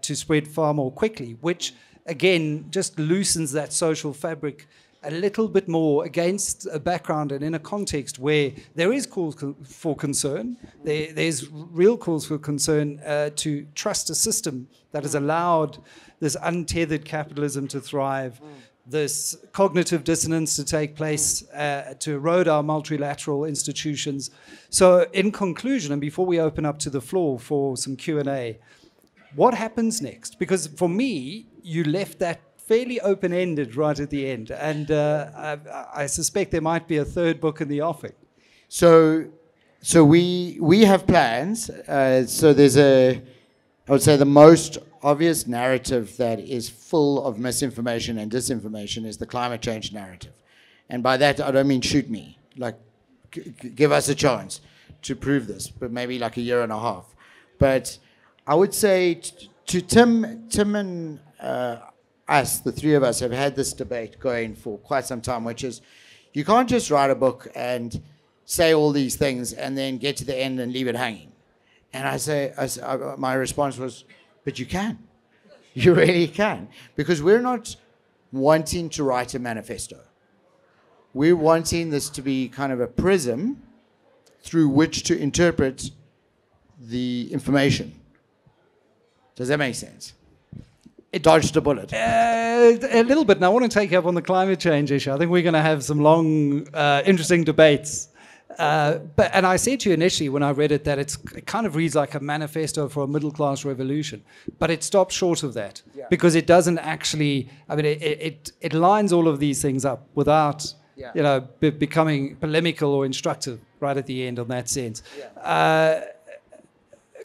to spread far more quickly, which again just loosens that social fabric a little bit more against a background and in a context where there is cause for concern. There's real cause for concern to trust a system that has allowed this untethered capitalism to thrive, this cognitive dissonance to take place, to erode our multilateral institutions. So in conclusion, and before we open up to the floor for some Q&A, what happens next? Because for me, you left that fairly open-ended right at the end, and I suspect there might be a third book in the offing.
So we have plans. So there's I would say the most obvious narrative that is full of misinformation and disinformation is the climate change narrative. And by that, I don't mean shoot me. Like, give us a chance to prove this, but maybe like a year and a half. But I would say to Tim and us, the three of us, have had this debate going for quite some time, which is you can't just write a book and say all these things and then get to the end and leave it hanging. And my response was, but you can. You really can. Because we're not wanting to write a manifesto. We're wanting this to be kind of a prism through which to interpret the information. Does that make sense? It dodged a bullet.
A little bit. And I want to take you up on the climate change issue. I think we're going to have some long, interesting debates. And I said to you initially when I read it that it kind of reads like a manifesto for a middle-class revolution. But it stops short of that. Yeah. Because it doesn't actually, I mean, it lines all of these things up without, becoming polemical or instructive right at the end on that sense. Yeah.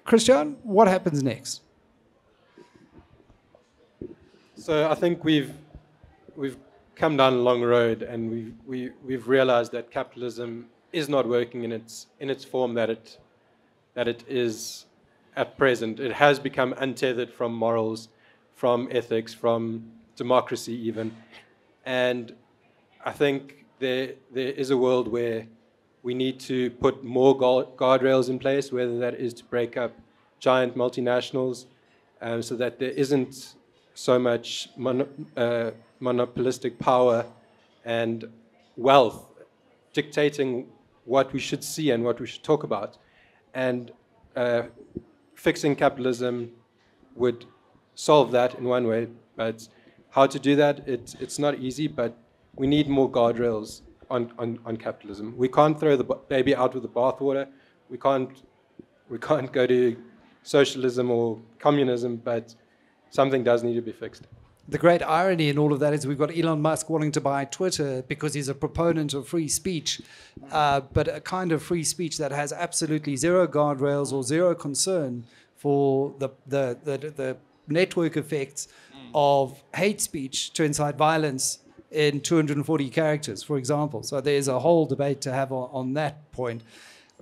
Christiaan, what happens next?
So I think we've come down a long road, and we've realized that capitalism is not working in its form that it is at present. It has become untethered from morals, from ethics, from democracy even. And I think there is a world where we need to put more guardrails in place, whether that is to break up giant multinationals, so that there isn't so much monopolistic power and wealth dictating what we should see and what we should talk about. And fixing capitalism would solve that in one way, but how to do that, it's not easy, but we need more guardrails on capitalism. We can't throw the baby out with the bathwater. We can't go to socialism or communism, but something does need to be fixed.
The great irony in all of that is we've got Elon Musk wanting to buy Twitter because he's a proponent of free speech, but a kind of free speech that has absolutely zero guardrails or zero concern for the network effects of hate speech to incite violence in 240 characters, for example. So there's a whole debate to have on that point.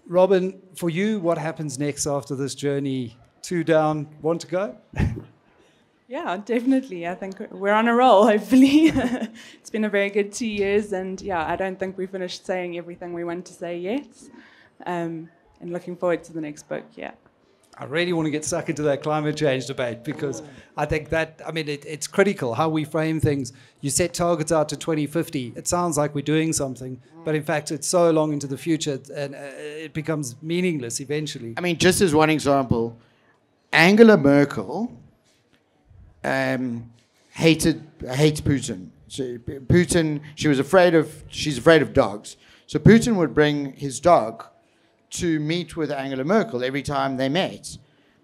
Robyn, for you, what happens next after this journey? 2 down, 1 to go?
Yeah, definitely. I think we're on a roll, hopefully. It's been a very good 2 years, and I don't think we finished saying everything we want to say yet. And looking forward to the next book,
I really want to get stuck into that climate change debate because I think that, it's critical how we frame things. You set targets out to 2050. It sounds like we're doing something, but in fact, it's so long into the future and it becomes meaningless eventually.
Just as one example, Angela Merkel hates Putin. She's afraid of dogs. So Putin would bring his dog to meet with Angela Merkel every time they met,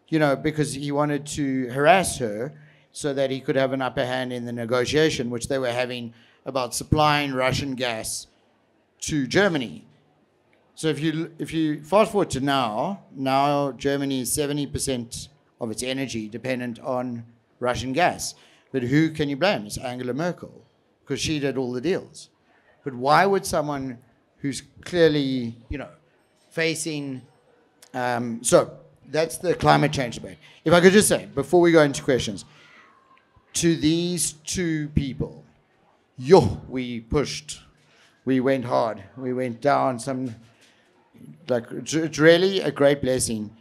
because he wanted to harass her so that he could have an upper hand in the negotiation, which they were having about supplying Russian gas to Germany. So if you fast forward to now Germany is 70% of its energy dependent on Russian gas. But who can you blame? It's Angela Merkel, because she did all the deals. But why would someone who's clearly, facing... so that's the climate change debate. If I could just say, before we go into questions, to these two people, we pushed. We went hard. We went down some... it's really a great blessing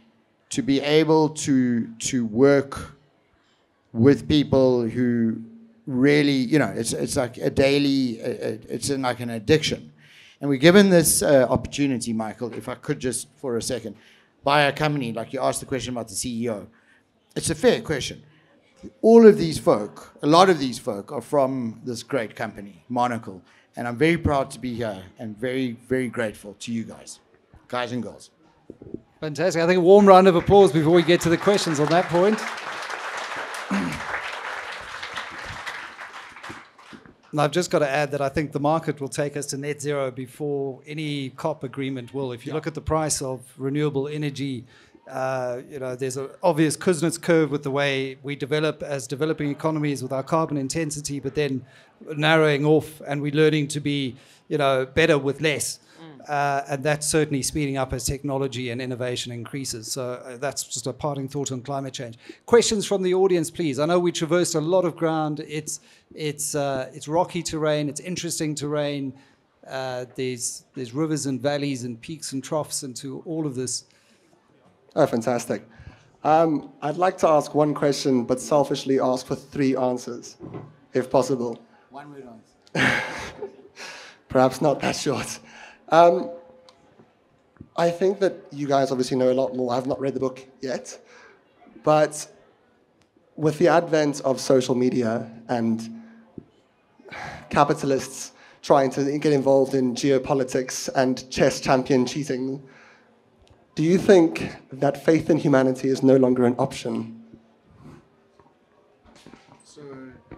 to be able to work with people who really, it's like a daily, it's like an addiction. And we're given this opportunity, Michael, if I could just for a second, by a company, like you asked the question about the CEO. It's a fair question. All of these folk, a lot of these folk are from this great company, Monocle. And I'm very proud to be here and very, very grateful to you guys and girls.
Fantastic. I think a warm round of applause before we get to the questions on that point. And I've just got to add that I think the market will take us to net zero before any COP agreement will. If you look at the price of renewable energy, there's an obvious Kuznets curve with the way we develop as developing economies with our carbon intensity, but then narrowing off, and we're learning to be, better with less. And that's certainly speeding up as technology and innovation increases. So that's just a parting thought on climate change. Questions from the audience, please. I know we traversed a lot of ground. It's rocky terrain. It's interesting terrain. There's rivers and valleys and peaks and troughs into all of this.
Oh, fantastic. I'd like to ask one question, but selfishly ask for 3 answers, if possible.
One word answer.
Perhaps not that short. I think that you guys obviously know a lot more. I've not read the book yet. But with the advent of social media and capitalists trying to get involved in geopolitics and chess champion cheating, do you think that faith in humanity is no longer an option?
So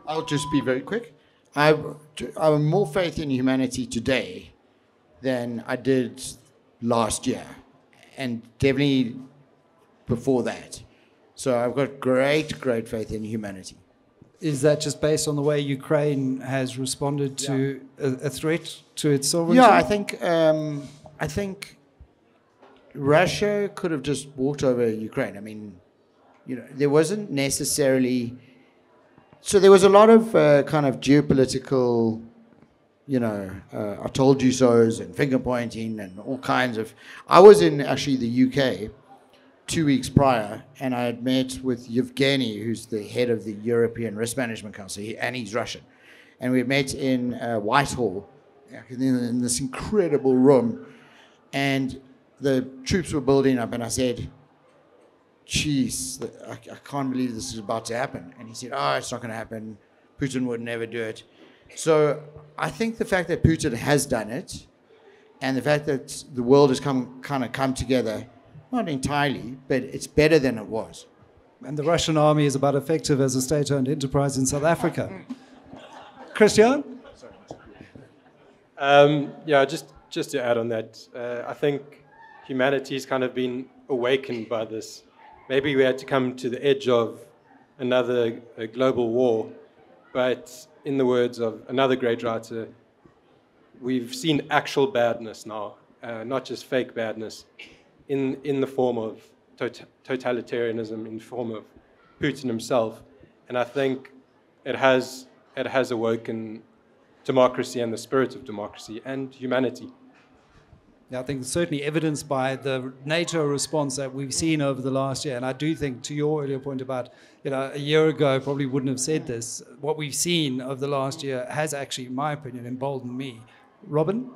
I'll just be very quick. I have more faith in humanity today than I did last year, and definitely before that. So I've got great faith in humanity.
Is that just based on the way Ukraine has responded to a threat to its sovereignty?
Yeah, I think Russia could have just walked over Ukraine. I mean, there wasn't necessarily... So there was a lot of kind of geopolitical... I told you so's and finger pointing and all kinds of... I was in actually the UK 2 weeks prior, and I had met with Yevgeny, who's the head of the European Risk Management Council, and he's Russian. And we met in Whitehall, in this incredible room, and the troops were building up, and I said, geez, I can't believe this is about to happen. And he said, it's not going to happen. Putin would never do it. So I think the fact that Putin has done it, and the fact that the world has come together, not entirely, but it's better than it was.
And the Russian army is about effective as a state-owned enterprise in South Africa. Christiaan?
Just to add on that, I think humanity's kind of been awakened by this. Maybe we had to come to the edge of another global war, but in the words of another great writer, we've seen actual badness now, not just fake badness, in the form of totalitarianism, in the form of Putin himself. And I think it has awoken democracy and the spirit of democracy and humanity.
Yeah, I think it's certainly evidenced by the NATO response that we've seen over the last year. And I do think, to your earlier point about, a year ago, I probably wouldn't have said this. What we've seen over the last year has actually, in my opinion, emboldened me. Robyn?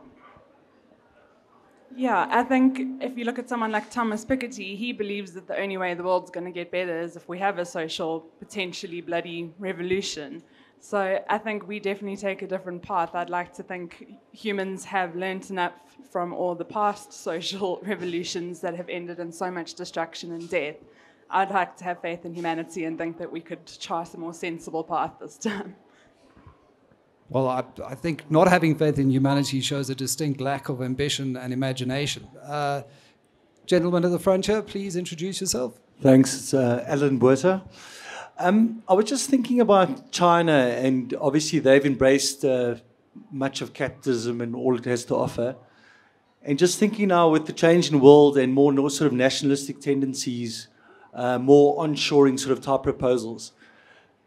Yeah, I think if you look at someone like Thomas Piketty, he believes that the only way the world's going to get better is if we have a social, potentially bloody revolution. So I think we definitely take a different path. I'd like to think humans have learnt enough from all the past social revolutions that have ended in so much destruction and death. I'd like to have faith in humanity and think that we could chart a more sensible path this time.
Well, I think not having faith in humanity shows a distinct lack of ambition and imagination. Gentleman at the front here, please introduce yourself.
Thanks. It's Alan Buerta. I was just thinking about China, and obviously they've embraced much of capitalism and all it has to offer. And just thinking now with the change in the world and more sort of nationalistic tendencies, more onshoring sort of type proposals,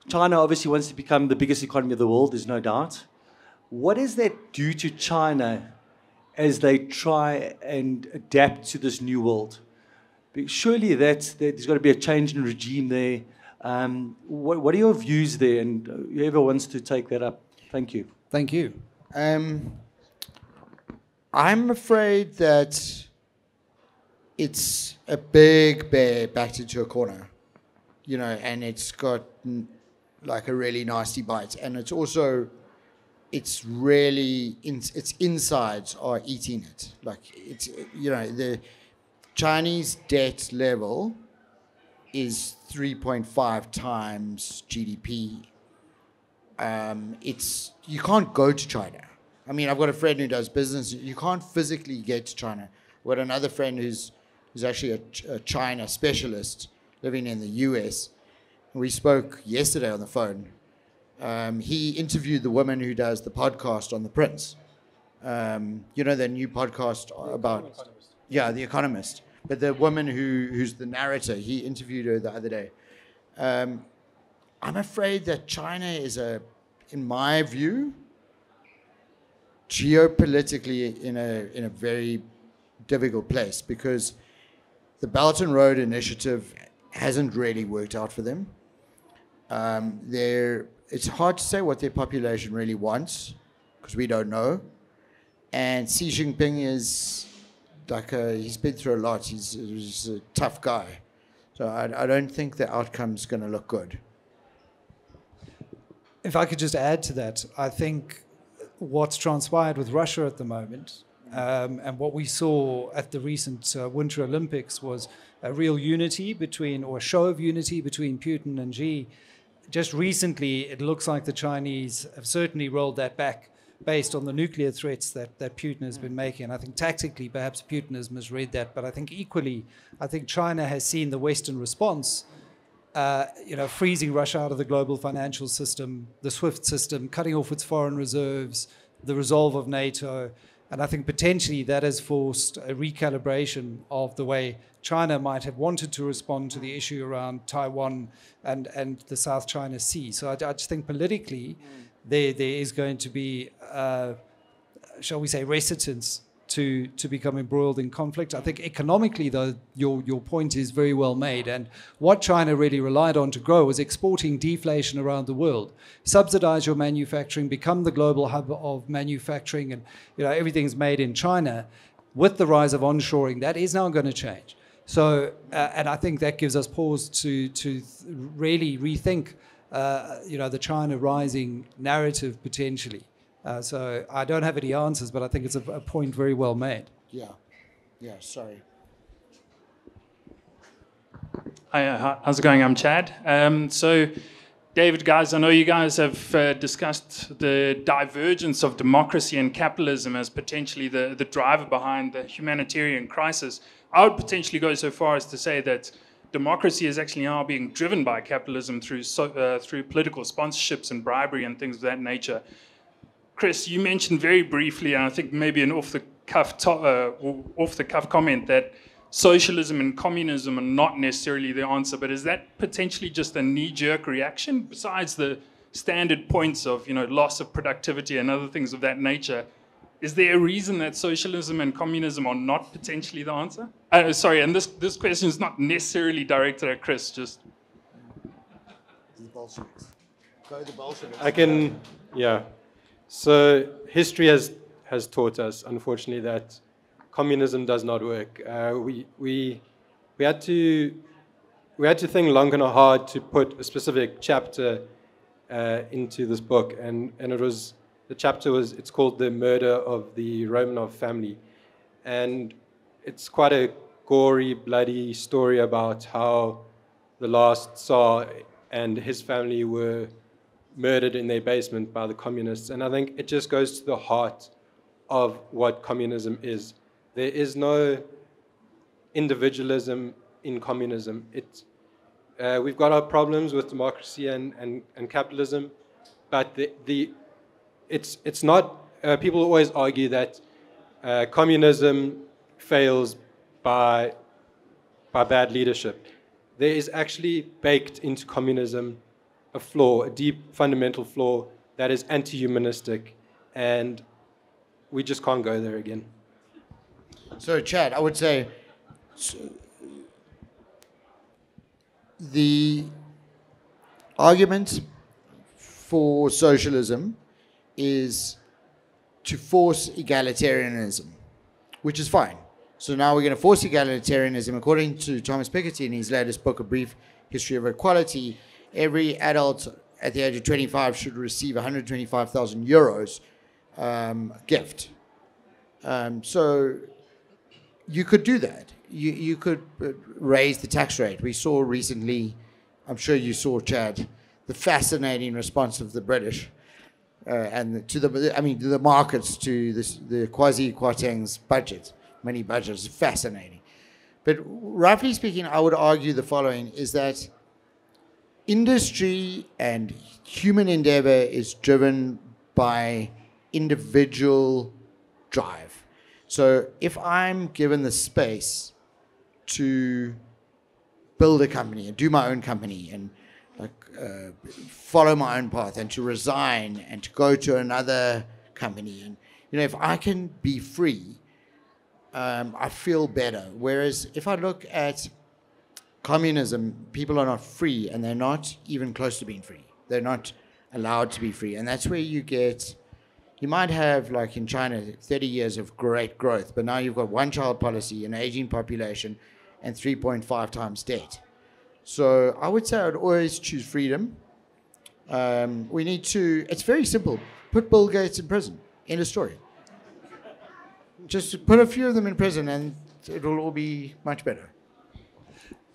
China obviously wants to become the biggest economy of the world, there's no doubt. What does that do to China as they try and adapt to this new world? Surely there's got to be a change in regime there. What are your views there? And whoever wants to take that up, thank you.
Thank you.
I'm afraid that it's a big bear backed into a corner, you know, and it's got like a really nasty bite, and it's also, it's really its insides are eating it. Like it's, you know, the Chinese debt level is 3.5 times GDP. It's, you can't go to China. I mean, I've got a friend who does business. You can't physically get to China. I've got another friend who's actually a China specialist living in the US. We spoke yesterday on the phone. He interviewed the woman who does the podcast on the Prince. You know, the new podcast about, yeah, The Economist. But the woman who's the narrator, he interviewed her the other day. I'm afraid that China is in my view, geopolitically in a very difficult place, because the Belt and Road Initiative hasn't really worked out for them. It's hard to say what their population really wants, because we don't know. And Xi Jinping is like he's been through a lot. He's a tough guy. So I don't think the outcome's going to look good.
If I could just add to that, I think what's transpired with Russia at the moment, and what we saw at the recent Winter Olympics, was a real unity between, or a show of unity between Putin and Xi. Just recently, it looks like the Chinese have certainly rolled that back based on the nuclear threats that Putin has been making. And I think tactically, perhaps Putin has misread that, but I think equally, I think China has seen the Western response, freezing Russia out of the global financial system, the SWIFT system, cutting off its foreign reserves, the resolve of NATO. And I think potentially that has forced a recalibration of the way China might have wanted to respond to the issue around Taiwan and the South China Sea. So I just think politically there is going to be, shall we say, reticence to become embroiled in conflict. I think economically, though, your point is very well made. And what China really relied on to grow was exporting deflation around the world. Subsidize your manufacturing, become the global hub of manufacturing, and everything's made in China. With the rise of onshoring, that is now going to change. So, and I think that gives us pause to really rethink, the China rising narrative potentially. So I don't have any answers, but I think it's a point very well made.
Yeah, sorry.
Hi, how's it going? I'm Chad. So, David, guys, I know you guys have discussed the divergence of democracy and capitalism as potentially the driver behind the humanitarian crisis. I would potentially go so far as to say that democracy is actually now being driven by capitalism through political sponsorships and bribery and things of that nature. Chris, you mentioned very briefly, and I think maybe an off-the-cuff comment, that socialism and communism are not necessarily the answer, but is that potentially just a knee-jerk reaction? Besides the standard points of loss of productivity and other things of that nature, is there a reason that socialism and communism are not potentially the answer? Sorry, and this question is not necessarily directed at Chris, just...
The Bolsheviks. Go the Bolsheviks.
I can, yeah. So history has taught us, unfortunately, that communism does not work. We had to think long and hard to put a specific chapter into this book, and it's called The Murder of the Romanov Family, and it's quite a gory, bloody story about how the last Tsar and his family were murdered in their basement by the communists. And I think it just goes to the heart of what communism is. There is no individualism in communism. We've got our problems with democracy and capitalism, but it's not. People always argue that communism fails by bad leadership. There is actually baked into communism a flaw, a deep fundamental flaw that is anti-humanistic, and we just can't go there again.
So, Chad, I would say the argument for socialism is to force egalitarianism, which is fine. So now we're going to force egalitarianism. According to Thomas Piketty in his latest book, A Brief History of Equality, every adult at the age of 25 should receive 125,000 euros gift. So you could do that. You could raise the tax rate. We saw recently, I'm sure you saw, Chad, the fascinating response of the British and to the markets to the Kwasi-Kwarteng's budget, mini budgets, fascinating. But roughly speaking, I would argue the following, is that industry and human endeavor is driven by individual drive. So if I'm given the space to build a company and do my own company and follow my own path and to resign and to go to another company, and if I can be free, I feel better. Whereas if I look at communism, people are not free, and they're not even close to being free. They're not allowed to be free, and that's where you might have, like in China, 30 years of great growth, but now you've got one-child policy, an aging population, and 3.5 times debt. So I would say I would always choose freedom. It's very simple. Put Bill Gates in prison. End of story. Just put a few of them in prison and it will all be much better.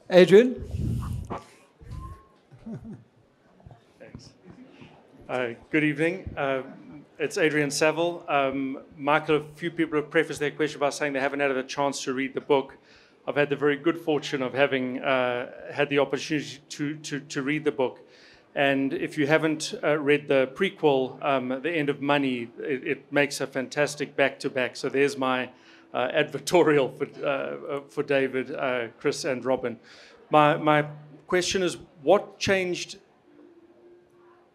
Adrian?
Thanks. Good evening. It's Adrian Saville. Michael, a few people have prefaced their question by saying they haven't had a chance to read the book. I've had the very good fortune of having had the opportunity to read the book. And if you haven't read the prequel, The End of Money, it makes a fantastic back-to-back. So there's my advertorial for David, Chris, and Robyn. My question is, what changed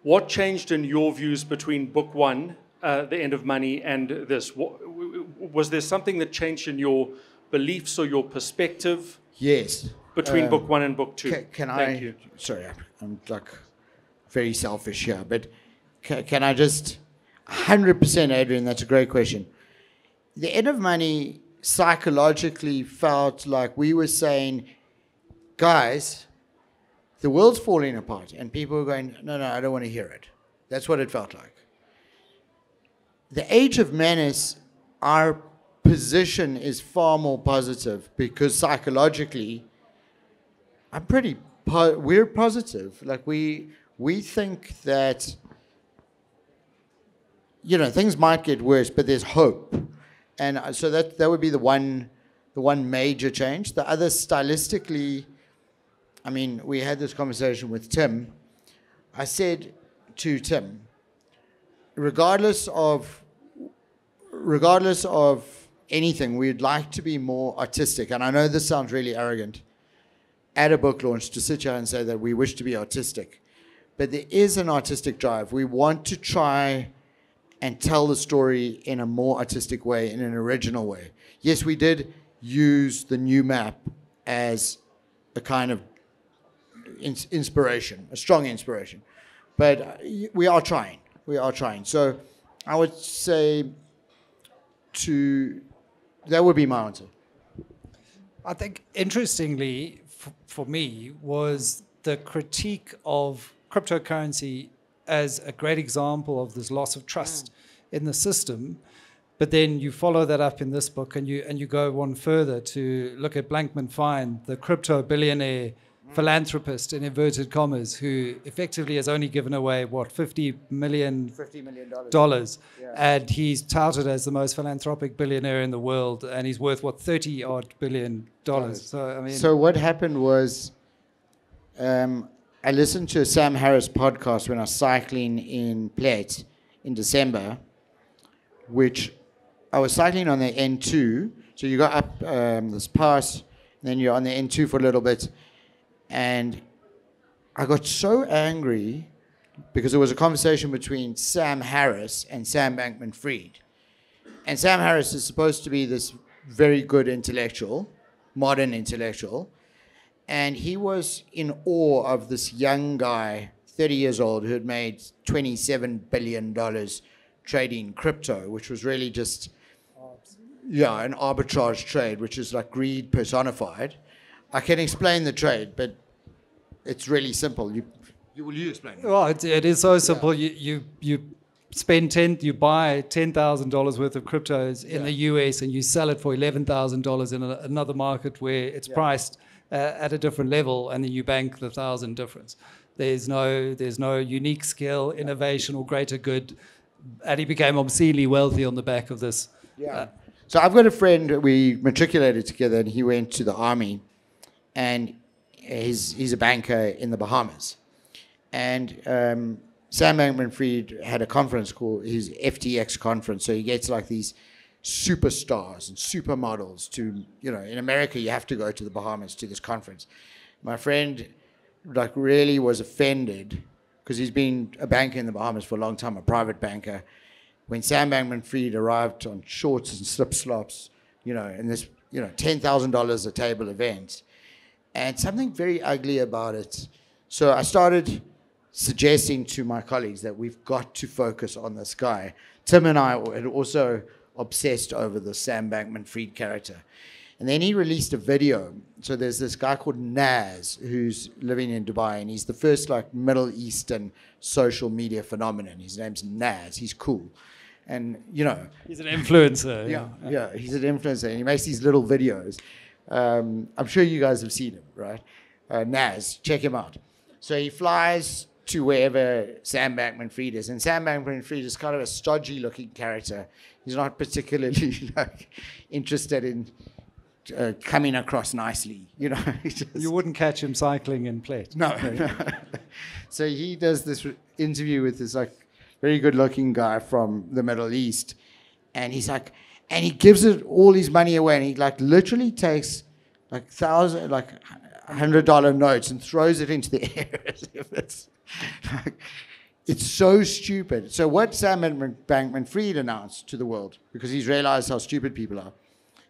in your views between book one, The End of Money, and this? Was there something that changed in your beliefs or your perspective?
Yes.
Between book one and book two?
Thank you. Sorry, I'm very selfish here, but can I just 100%, Adrian, that's a great question. The End of Money psychologically felt like we were saying, guys, the world's falling apart, and people were going, no, I don't want to hear it. That's what it felt like. The Age of Menace, our position is far more positive because psychologically, we're positive. Like we think that, things might get worse, but there's hope. And so that would be the one major change. The other, stylistically, we had this conversation with Tim. I said to Tim, regardless of anything, we'd like to be more artistic. And I know this sounds really arrogant at a book launch to sit here and say that we wish to be artistic. But there is an artistic drive. We want to try and tell the story in a more artistic way, in an original way. Yes, we did use the new map as a kind of inspiration, a strong inspiration. But we are trying. So I would say that would be my answer.
I think, interestingly, for me, was the critique of cryptocurrency as a great example of this loss of trust in the system. But then you follow that up in this book and you go one further to look at Blankman Fine, the crypto billionaire philanthropist in inverted commas, who effectively has only given away $50 million.
Yeah.
And he's touted as the most philanthropic billionaire in the world, and he's worth $30 billion.
So what happened was, I listened to a Sam Harris podcast when I was cycling in Plett in December, which I was cycling on the N2. So you go up this pass, and then you're on the N2 for a little bit. And I got so angry because there was a conversation between Sam Harris and Sam Bankman-Fried. And Sam Harris is supposed to be this very good intellectual, modern intellectual. And he was in awe of this young guy, 30 years old, who had made $27 billion trading crypto, which was really just, an arbitrage trade, which is like greed personified. I can explain the trade, but it's really simple. Will you explain it?
Well, it is so simple. You you buy $10,000 worth of cryptos in the US and you sell it for $11,000 in another market where it's priced at a different level, and then you bank the 1,000 difference. There's no unique skill, innovation, or greater good. And he became obscenely wealthy on the back of this.
Yeah. So I've got a friend, we matriculated together, and he went to the army, and he's a banker in the Bahamas. And Sam Bankman-Fried had a conference called his FTX conference. So he gets like these superstars and supermodels to, in America, you have to go to the Bahamas to this conference. My friend like really was offended because he's been a banker in the Bahamas for a long time, a private banker. When Sam Bankman-Fried arrived on shorts and slip-slops, in this, $10,000 a table event, and something very ugly about it. So I started suggesting to my colleagues that we've got to focus on this guy. Tim and I had also obsessed over the Sam Bankman-Fried character. And then he released a video. So there's this guy called Naz who's living in Dubai, and he's the first like Middle Eastern social media phenomenon. His name's Naz. He's cool. And,
he's an influencer.
Yeah, he's an influencer, and he makes these little videos. I'm sure you guys have seen him, right? Naz, check him out. So he flies to wherever Sam Bankman-Fried is, and Sam Bankman-Fried is kind of a stodgy-looking character. He's not particularly interested in coming across nicely,
You wouldn't catch him cycling in plate.
No. So he does this interview with this very good-looking guy from the Middle East, and he's and he gives it all his money away, and he literally takes $100 notes and throws it into the air as if it's so stupid. So what Sam Bankman-Fried announced to the world, because he's realized how stupid people are,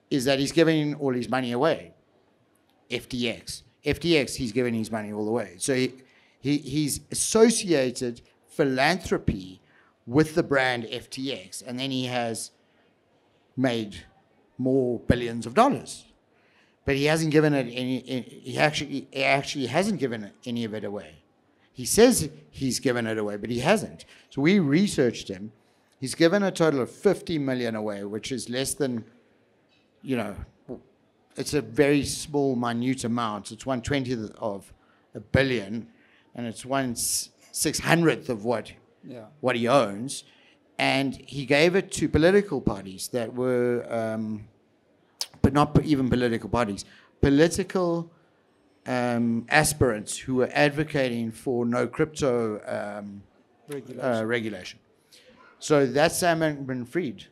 is that he's giving all his money away. FTX, he's giving his money all the way. So he's associated philanthropy with the brand FTX, and then he has made more billions of dollars. But he hasn't given it any. He actually hasn't given any of it away. He says he's given it away, but he hasn't. So we researched him. He's given a total of 50 million away, which is less than, it's a very small, minute amount. It's 1/20th of a billion, and it's 1/600th of what he owns. And he gave it to political parties that were, but not even political parties, political aspirants who were advocating for no crypto regulation. So that's Sam Bankman-Fried.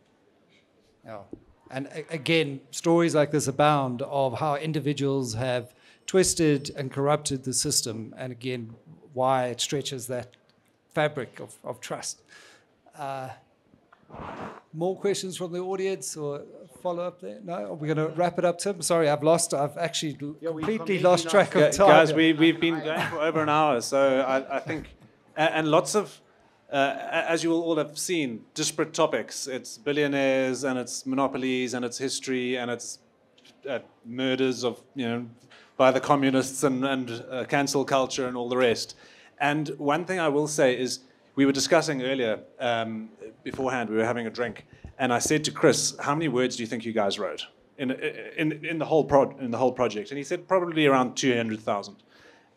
Yeah. And again, stories like this abound of how individuals have twisted and corrupted the system, and again, why it stretches that fabric of trust. More questions from the audience or follow up there? No? Are we going to wrap it up, Tim? Sorry, I've actually completely lost track of time.
Guys, we've been going for over an hour, so I think, and lots of, as you will all have seen, disparate topics. It's billionaires, and it's monopolies, and it's history, and it's murders of, by the communists, and cancel culture, and all the rest. And one thing I will say is, we were discussing earlier, beforehand, we were having a drink, and I said to Chris, how many words do you think you guys wrote in the whole project? And he said probably around 200,000.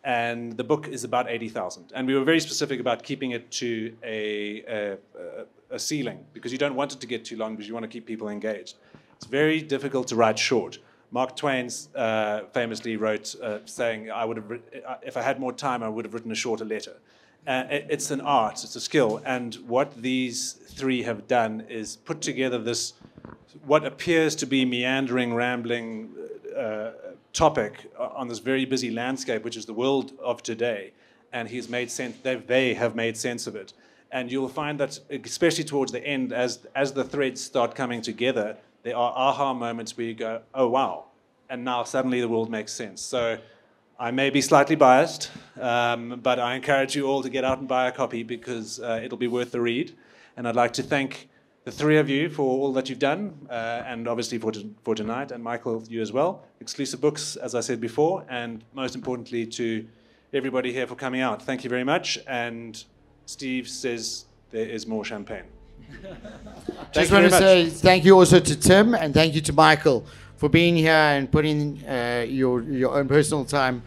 And the book is about 80,000. And we were very specific about keeping it to a ceiling, because you don't want it to get too long, because you want to keep people engaged. It's very difficult to write short. Mark Twain famously wrote saying, if I had more time, I would have written a shorter letter. It's an art, it's a skill, and what these three have done is put together this, what appears to be meandering, rambling topic on this very busy landscape, which is the world of today, and he's made sense. They have made sense of it, and you'll find that, especially towards the end, as the threads start coming together, there are aha moments where you go, oh wow, and now suddenly the world makes sense. So I may be slightly biased, but I encourage you all to get out and buy a copy because it'll be worth the read. And I'd like to thank the three of you for all that you've done, and obviously for tonight, and Michael, you as well. Exclusive books, as I said before, and most importantly to everybody here for coming out. Thank you very much. And Steve says there is more champagne.
Just want to say thank you also to Tim and thank you to Michael for being here and putting your own personal time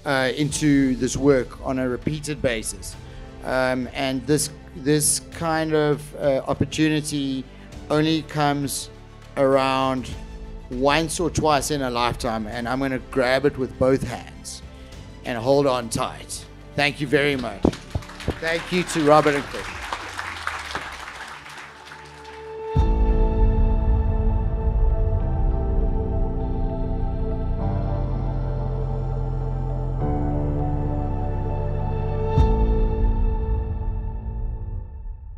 into this work on a repeated basis. And this kind of opportunity only comes around once or twice in a lifetime, and I'm going to grab it with both hands and hold on tight. Thank you very much. Thank you to Robyn and Chris.